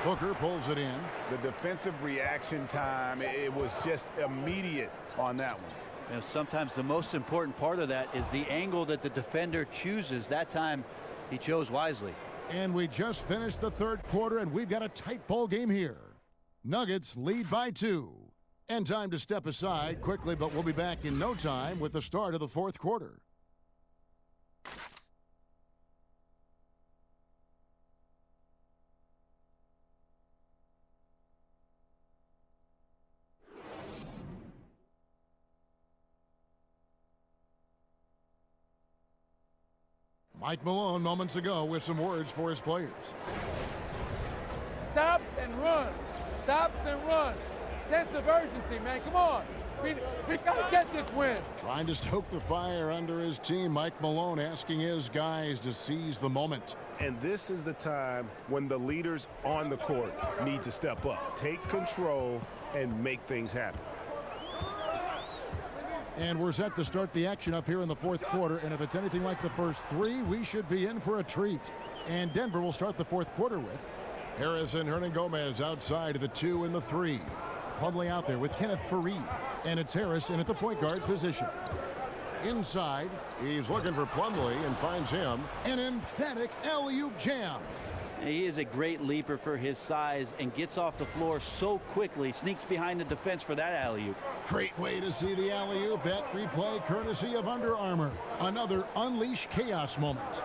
E: Booker pulls it in.
I: The defensive reaction time, it was just immediate on that one.
G: You know, sometimes the most important part of that is the angle that the defender chooses. That time he chose wisely.
E: And we just finished the third quarter, and we've got a tight ball game here. Nuggets lead by 2. And time to step aside quickly, but we'll be back in no time with the start of the fourth quarter. Mike Malone moments ago with some words for his players.
J: Stops and run. Stops and run. Sense of urgency, man. Come on. We got to get this win.
E: Trying to stoke the fire under his team. Mike Malone asking his guys to seize the moment.
F: And this is the time when the leaders on the court need to step up, take control, and make things happen.
E: And we're set to start the action up here in the fourth quarter. And if it's anything like the first three, we should be in for a treat. And Denver will start the fourth quarter with Harris and Hernangomez outside of the 2 and the 3. Plumlee out there with Kenneth Faried. And it's Harris in at the point guard position. Inside, he's looking for Plumlee and finds him. An emphatic alley-oop jam.
G: He is a great leaper for his size and gets off the floor so quickly, sneaks behind the defense for that alley-oop.
E: Great way to see the alley-oop. That replay courtesy of Under Armour. Another Unleash Chaos moment.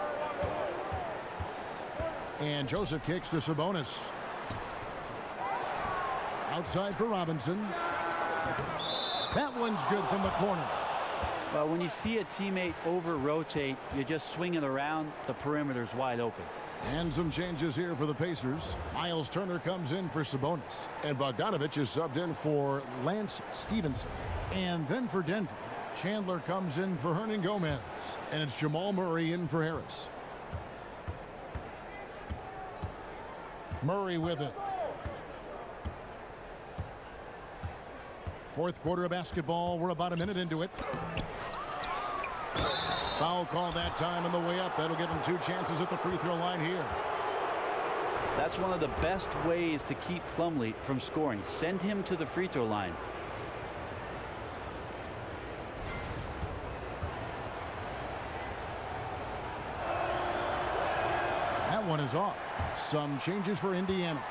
E: And Joseph kicks to Sabonis. Outside for Robinson. That one's good from the corner.
G: Well, when you see a teammate over-rotate, you just swing it around, the perimeter's wide open.
E: And some changes here for the Pacers. Miles Turner comes in for Sabonis. And Bogdanovich is subbed in for Lance Stevenson. And then for Denver, Chandler comes in for Hernangomez. And it's Jamal Murray in for Harris. Murray with it. Fourth quarter of basketball. We're about a minute into it. Foul call that time on the way up. That'll give him 2 chances at the free throw line here.
G: That's one of the best ways to keep Plumlee from scoring. Send him to the free throw line.
E: That one is off. Some changes for Indiana.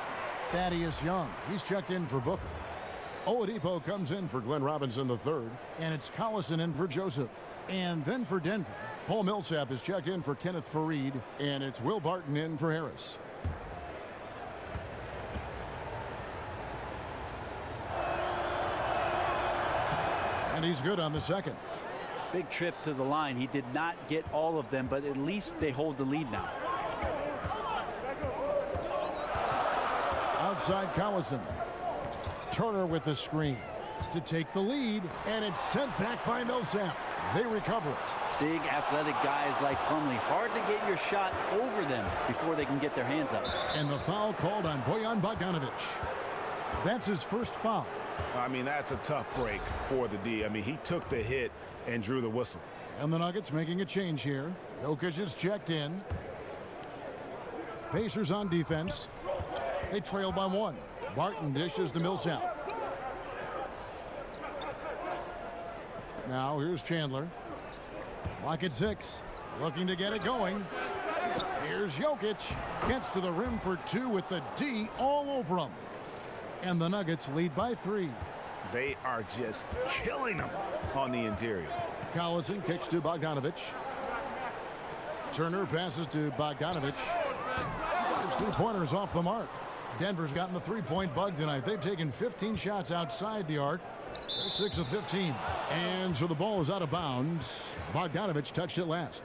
E: Thaddeus Young. He's checked in for Booker. Oladipo comes in for Glenn Robinson III. And it's Collison in for Joseph. And then for Denver, Paul Millsap is checked in for Kenneth Faried. And it's Will Barton in for Harris. And he's good on the second.
G: Big trip to the line. He did not get all of them, but at least they hold the lead now.
E: Outside Collison. Turner with the screen to take the lead, and it's sent back by Millsap. They recover it.
G: Big athletic guys like Plumlee. Hard to get your shot over them before they can get their hands up.
E: And the foul called on Bojan Bogdanović. That's his first foul.
F: I mean, that's a tough break for the D. I mean, he took the hit and drew the whistle.
E: And the Nuggets making a change here. Jokic is checked in. Pacers on defense. They trail by 1. Barton dishes to Millsap. Now here's Chandler. Clock at 6. Looking to get it going. Here's Jokic. Gets to the rim for 2 with the D all over him. And the Nuggets lead by 3.
F: They are just killing them on the interior.
E: Collison kicks to Bogdanović. Turner passes to Bogdanović. His 3-pointers off the mark. Denver's gotten the 3-point bug tonight. They've taken 15 shots outside the arc. They're 6 of 15. And so the ball is out of bounds. Bogdanović touched it last.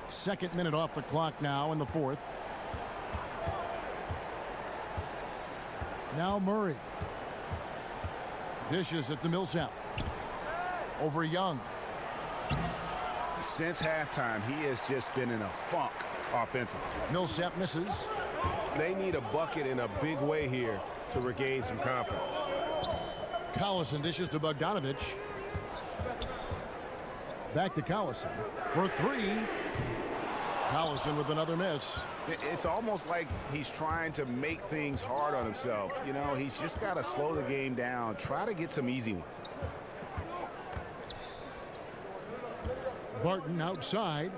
E: Second minute off the clock now in the fourth. Now Murray. Dishes it to Millsap. Over Young.
F: Since halftime, he has just been in a funk offensively.
E: Millsap misses.
F: They need a bucket in a big way here to regain some confidence.
E: Collison dishes to Bogdanović. Back to Collison for 3. Collison with another miss.
F: It's almost like he's trying to make things hard on himself. You know, he's just got to slow the game down. Try to get some easy ones.
E: Barton outside.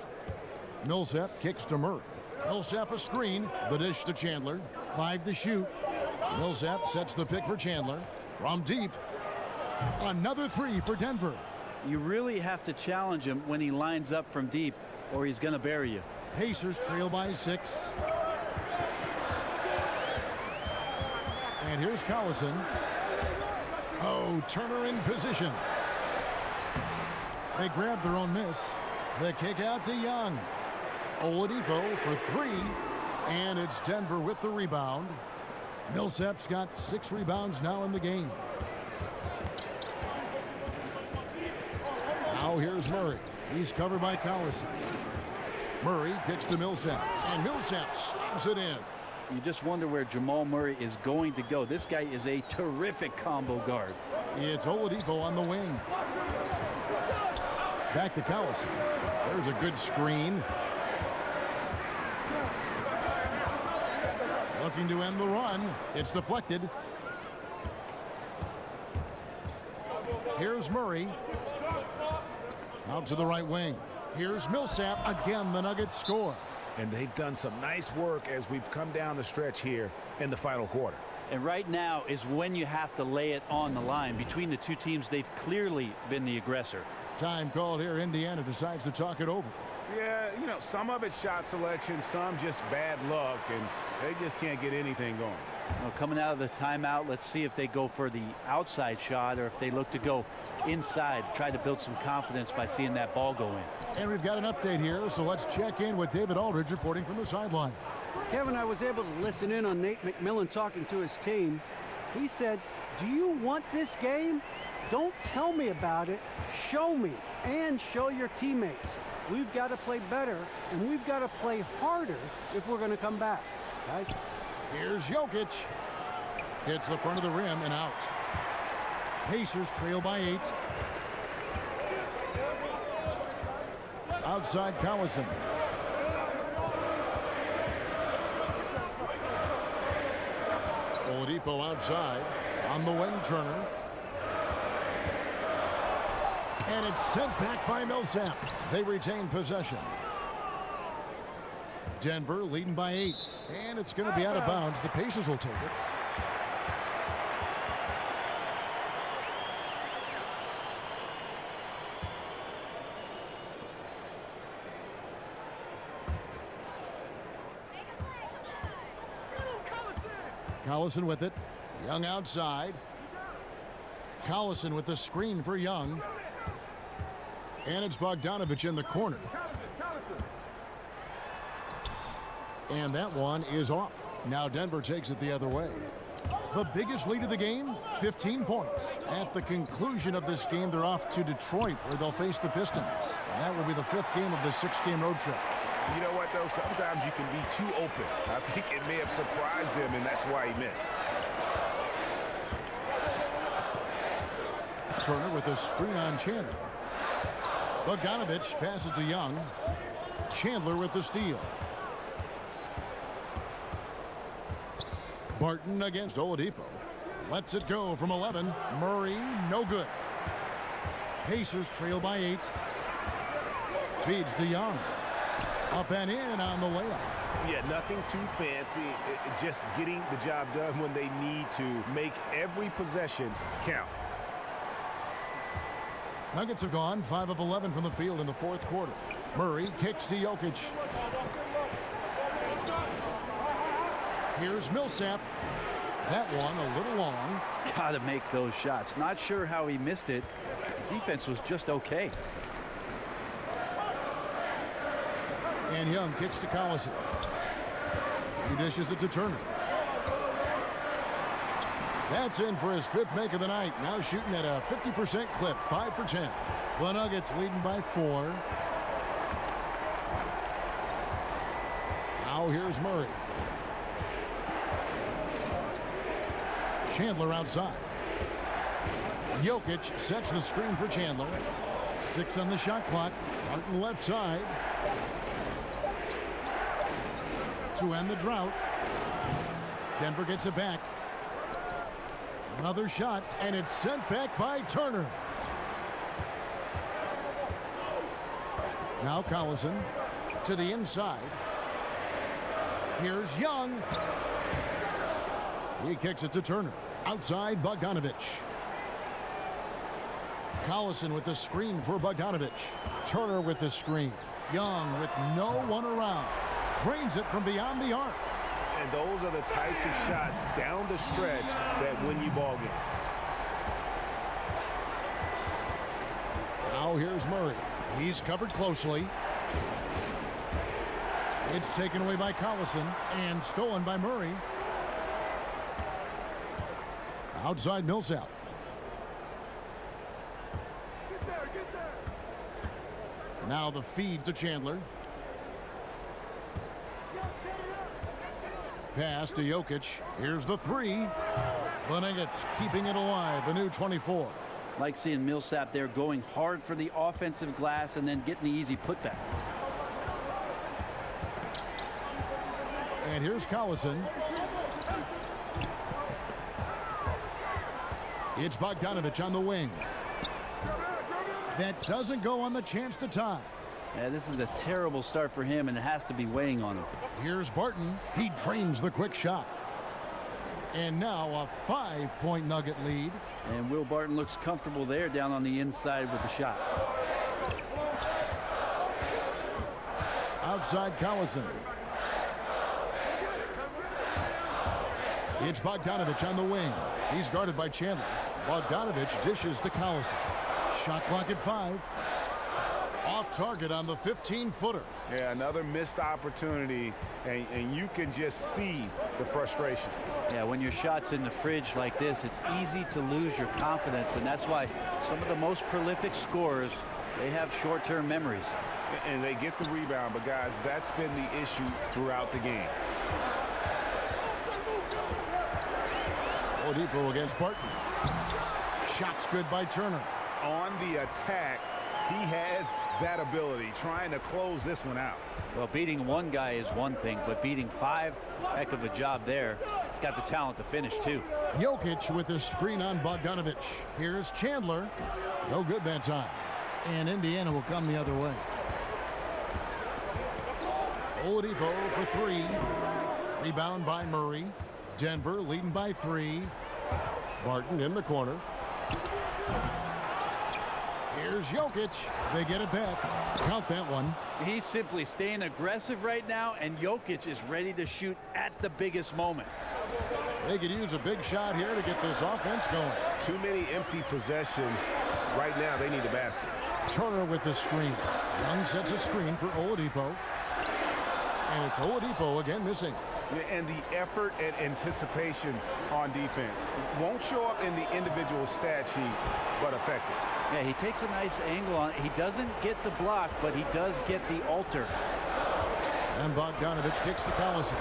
E: Millsap kicks to Murray. Millsap a screen. The dish to Chandler. 5 to shoot. Millsap sets the pick for Chandler. From deep. Another 3 for Denver.
G: You really have to challenge him when he lines up from deep, or he's going to bury you.
E: Pacers trail by 6. And here's Collison. Oh, Turner in position. They grab their own miss. The kick out to Young. Oladipo for 3. And it's Denver with the rebound. Millsap's got 6 rebounds now in the game. Now here's Murray. He's covered by Collison. Murray kicks to Millsap. And Millsap slams it in.
G: You just wonder where Jamal Murray is going to go. This guy is a terrific combo guard.
E: It's Oladipo on the wing. Back to Collison. There's a good screen. Looking to end the run. It's deflected. Here's Murray. Out to the right wing. Here's Millsap. Again, the Nuggets score.
L: And they've done some nice work as we've come down the stretch here in the final quarter.
G: And right now is when you have to lay it on the line. Between the two teams, they've clearly been the aggressor.
E: Time called here. Indiana decides to talk it over.
F: Yeah, you know, some of it's shot selection, some just bad luck, and they just can't get anything going.
G: Well, coming out of the timeout, let's see if they go for the outside shot or if they look to go inside, try to build some confidence by seeing that ball go in.
E: And we've got an update here, so let's check in with David Aldridge reporting from the sideline.
H: Kevin, I was able to listen in on Nate McMillan talking to his team. He said, do you want this game? Don't tell me about it. Show me and show your teammates. We've got to play better, and we've got to play harder if we're going to come back. Guys.
E: Here's Jokic. Hits the front of the rim and out. Pacers trail by 8. Outside Collison. Oladipo outside. On the wing, Turner. And it's sent back by Millsap. They retain possession. Denver leading by 8. And it's going to be out of bounds. The Pacers will take it. Collison with it. Young outside. Collison with the screen for Young. And it's Bogdanovich in the corner. And that one is off. Now Denver takes it the other way. The biggest lead of the game, 15 points. At the conclusion of this game, they're off to Detroit, where they'll face the Pistons. And that will be the 5th game of the 6-game road trip.
I: You know what, though? Sometimes you can be too open. I think it may have surprised him, and that's why he missed.
E: Turner with a screen on Chandler. Bogdanovich passes to Young. Chandler with the steal. Barton against Oladipo. Lets it go from 11. Murray, no good. Pacers trail by 8. Feeds to Young. Up and in on the layup.
I: Yeah, nothing too fancy. Just getting the job done when they need to. Make every possession count.
E: Nuggets have gone 5 of 11 from the field in the 4th quarter. Murray kicks to Jokic. Here's Millsap. That one a little long.
G: Got to make those shots. Not sure how he missed it. The defense was just okay.
E: And Young kicks to Collison. He dishes it to Turner. That's in for his 5th make of the night. Now shooting at a 50% clip, 5 for 10. The Nuggets leading by 4. Now here's Murray. Chandler outside. Jokic sets the screen for Chandler. 6 on the shot clock. Martin left side. To end the drought. Denver gets it back. Another shot, and it's sent back by Turner. Now Collison to the inside. Here's Young. He kicks it to Turner. Outside Bogdanovich. Collison with the screen for Bogdanovich. Turner with the screen. Young with no one around. Drains it from beyond the arc.
F: And those are the types of shots down the stretch that win you ball games.
E: Now here's Murray. He's covered closely. It's taken away by Collison and stolen by Murray. Outside Millsap. Now the feed to Chandler. Pass to Jokic. Here's the three. The Nuggets keeping it alive. A new 24.
G: Like seeing Millsap there going hard for the offensive glass and then getting the easy putback.
E: And here's Collison. It's Bogdanovich on the wing. That doesn't go on the chance to tie.
G: Yeah, this is a terrible start for him, and it has to be weighing on him.
E: Here's Barton. He drains the quick shot. And now a 5-point Nugget lead.
G: And Will Barton looks comfortable there down on the inside with the shot.
E: Outside Collison. It's Bogdanovich on the wing. He's guarded by Chandler. Bogdanovich dishes to Collison. Shot clock at 5. Off target on the 15-footer.
F: Yeah, another missed opportunity, and you can just see the frustration.
G: Yeah, when your shot's in the fridge like this, it's easy to lose your confidence, and that's why some of the most prolific scorers, they have short-term memories.
F: And they get the rebound, but guys, that's been the issue throughout the game.
E: Oladipo against Barton. Shot's good by Turner.
F: On the attack, he has that ability, trying to close this one out.
G: Well, beating one guy is one thing, but beating 5, heck of a job there. He's got the talent to finish, too.
E: Jokic with a screen on Bogdanovich. Here's Chandler. No good that time. And Indiana will come the other way. Oladipo for 3. Rebound by Murray. Denver leading by 3. Barton in the corner. Here's Jokic. They get it back. Count that one.
G: He's simply staying aggressive right now, and Jokic is ready to shoot at the biggest moments.
E: They could use a big shot here to get this offense going.
F: Too many empty possessions. Right now, they need a basket.
E: Turner with the screen. Young sets a screen for Oladipo. And it's Oladipo again missing.
F: And the effort and anticipation on defense won't show up in the individual stat sheet, but effective.
G: Yeah, he takes a nice angle on it. He doesn't get the block, but he does get the alter.
E: And Bogdanovich kicks to Collison.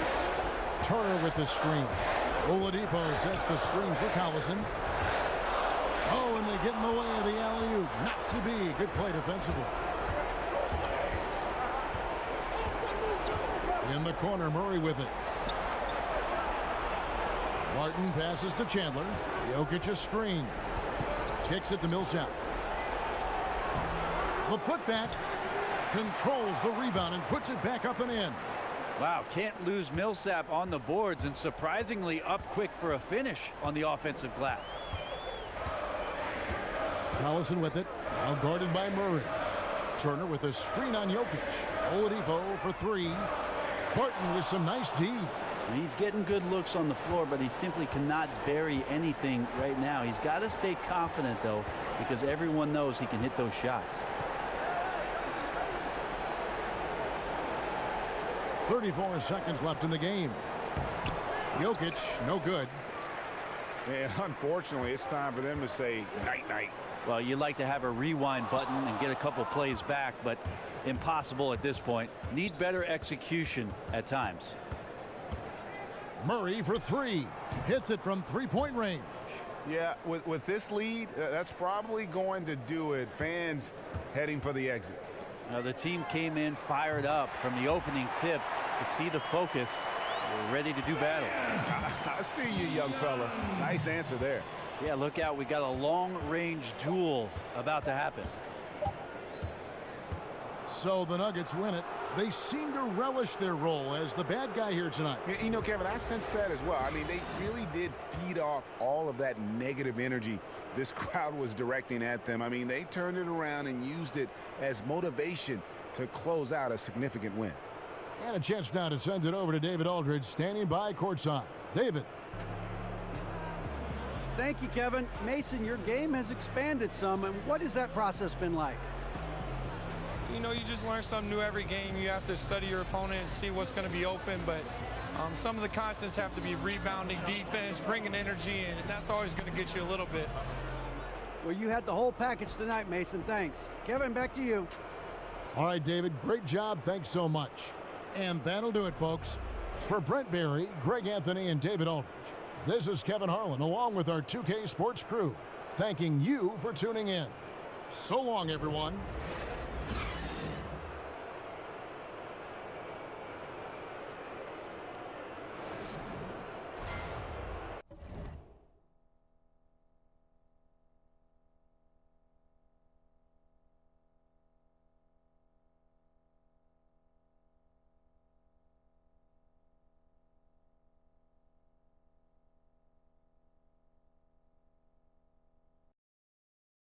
E: Turner with the screen. Oladipo sets the screen for Collison. Oh, and they get in the way of the alley-oop. Not to be. Good play defensively. In the corner, Murray with it. Martin passes to Chandler. Jokic a screen. Kicks it to Millsap. The putback controls the rebound and puts it back up and in.
G: Wow, can't lose Millsap on the boards, and surprisingly up quick for a finish on the offensive glass.
E: Collison with it. Now guarded by Murray. Turner with a screen on Jokic. Oladipo for 3. Barton with some nice D.
G: He's getting good looks on the floor, but he simply cannot bury anything right now. He's got to stay confident, though, because everyone knows he can hit those shots.
E: 34 seconds left in the game. Jokic, no good.
F: And unfortunately, it's time for them to say night-night.
G: Well, you'd like to have a rewind button and get a couple plays back, but impossible at this point. Need better execution at times.
E: Murray for 3. Hits it from 3-point range.
F: Yeah, with this lead, that's probably going to do it. Fans heading for the exits.
G: Now, the team came in fired up from the opening tip to see the focus. They're ready to do battle.
F: I see you, young fella. Nice answer there.
G: Yeah, look out. We got a long-range duel about to happen.
E: So the Nuggets win it They seem to relish their role as the bad guy here tonight.
I: You know, Kevin, I sense that as well. I mean, they really did feed off all of that negative energy this crowd was directing at them. I mean, they turned it around and used it as motivation to close out a significant win.
E: And a chance now to send it over to David Aldridge, standing by courtside. David.
H: Thank you, Kevin. Mason, your game has expanded some, and what has that process been like?
M: You know, you just learn something new every game. You have to study your opponent and see what's going to be open, but some of the constants have to be rebounding, defense, bringing energy, and that's always going to get you a little bit.
H: Well, you had the whole package tonight, Mason. Thanks. Kevin, back to you.
E: All right, David, great job. Thanks so much. And that'll do it, folks. For Brent Barry, Greg Anthony, and David Aldridge, this is Kevin Harlan, along with our 2K Sports crew, thanking you for tuning in. So long, everyone.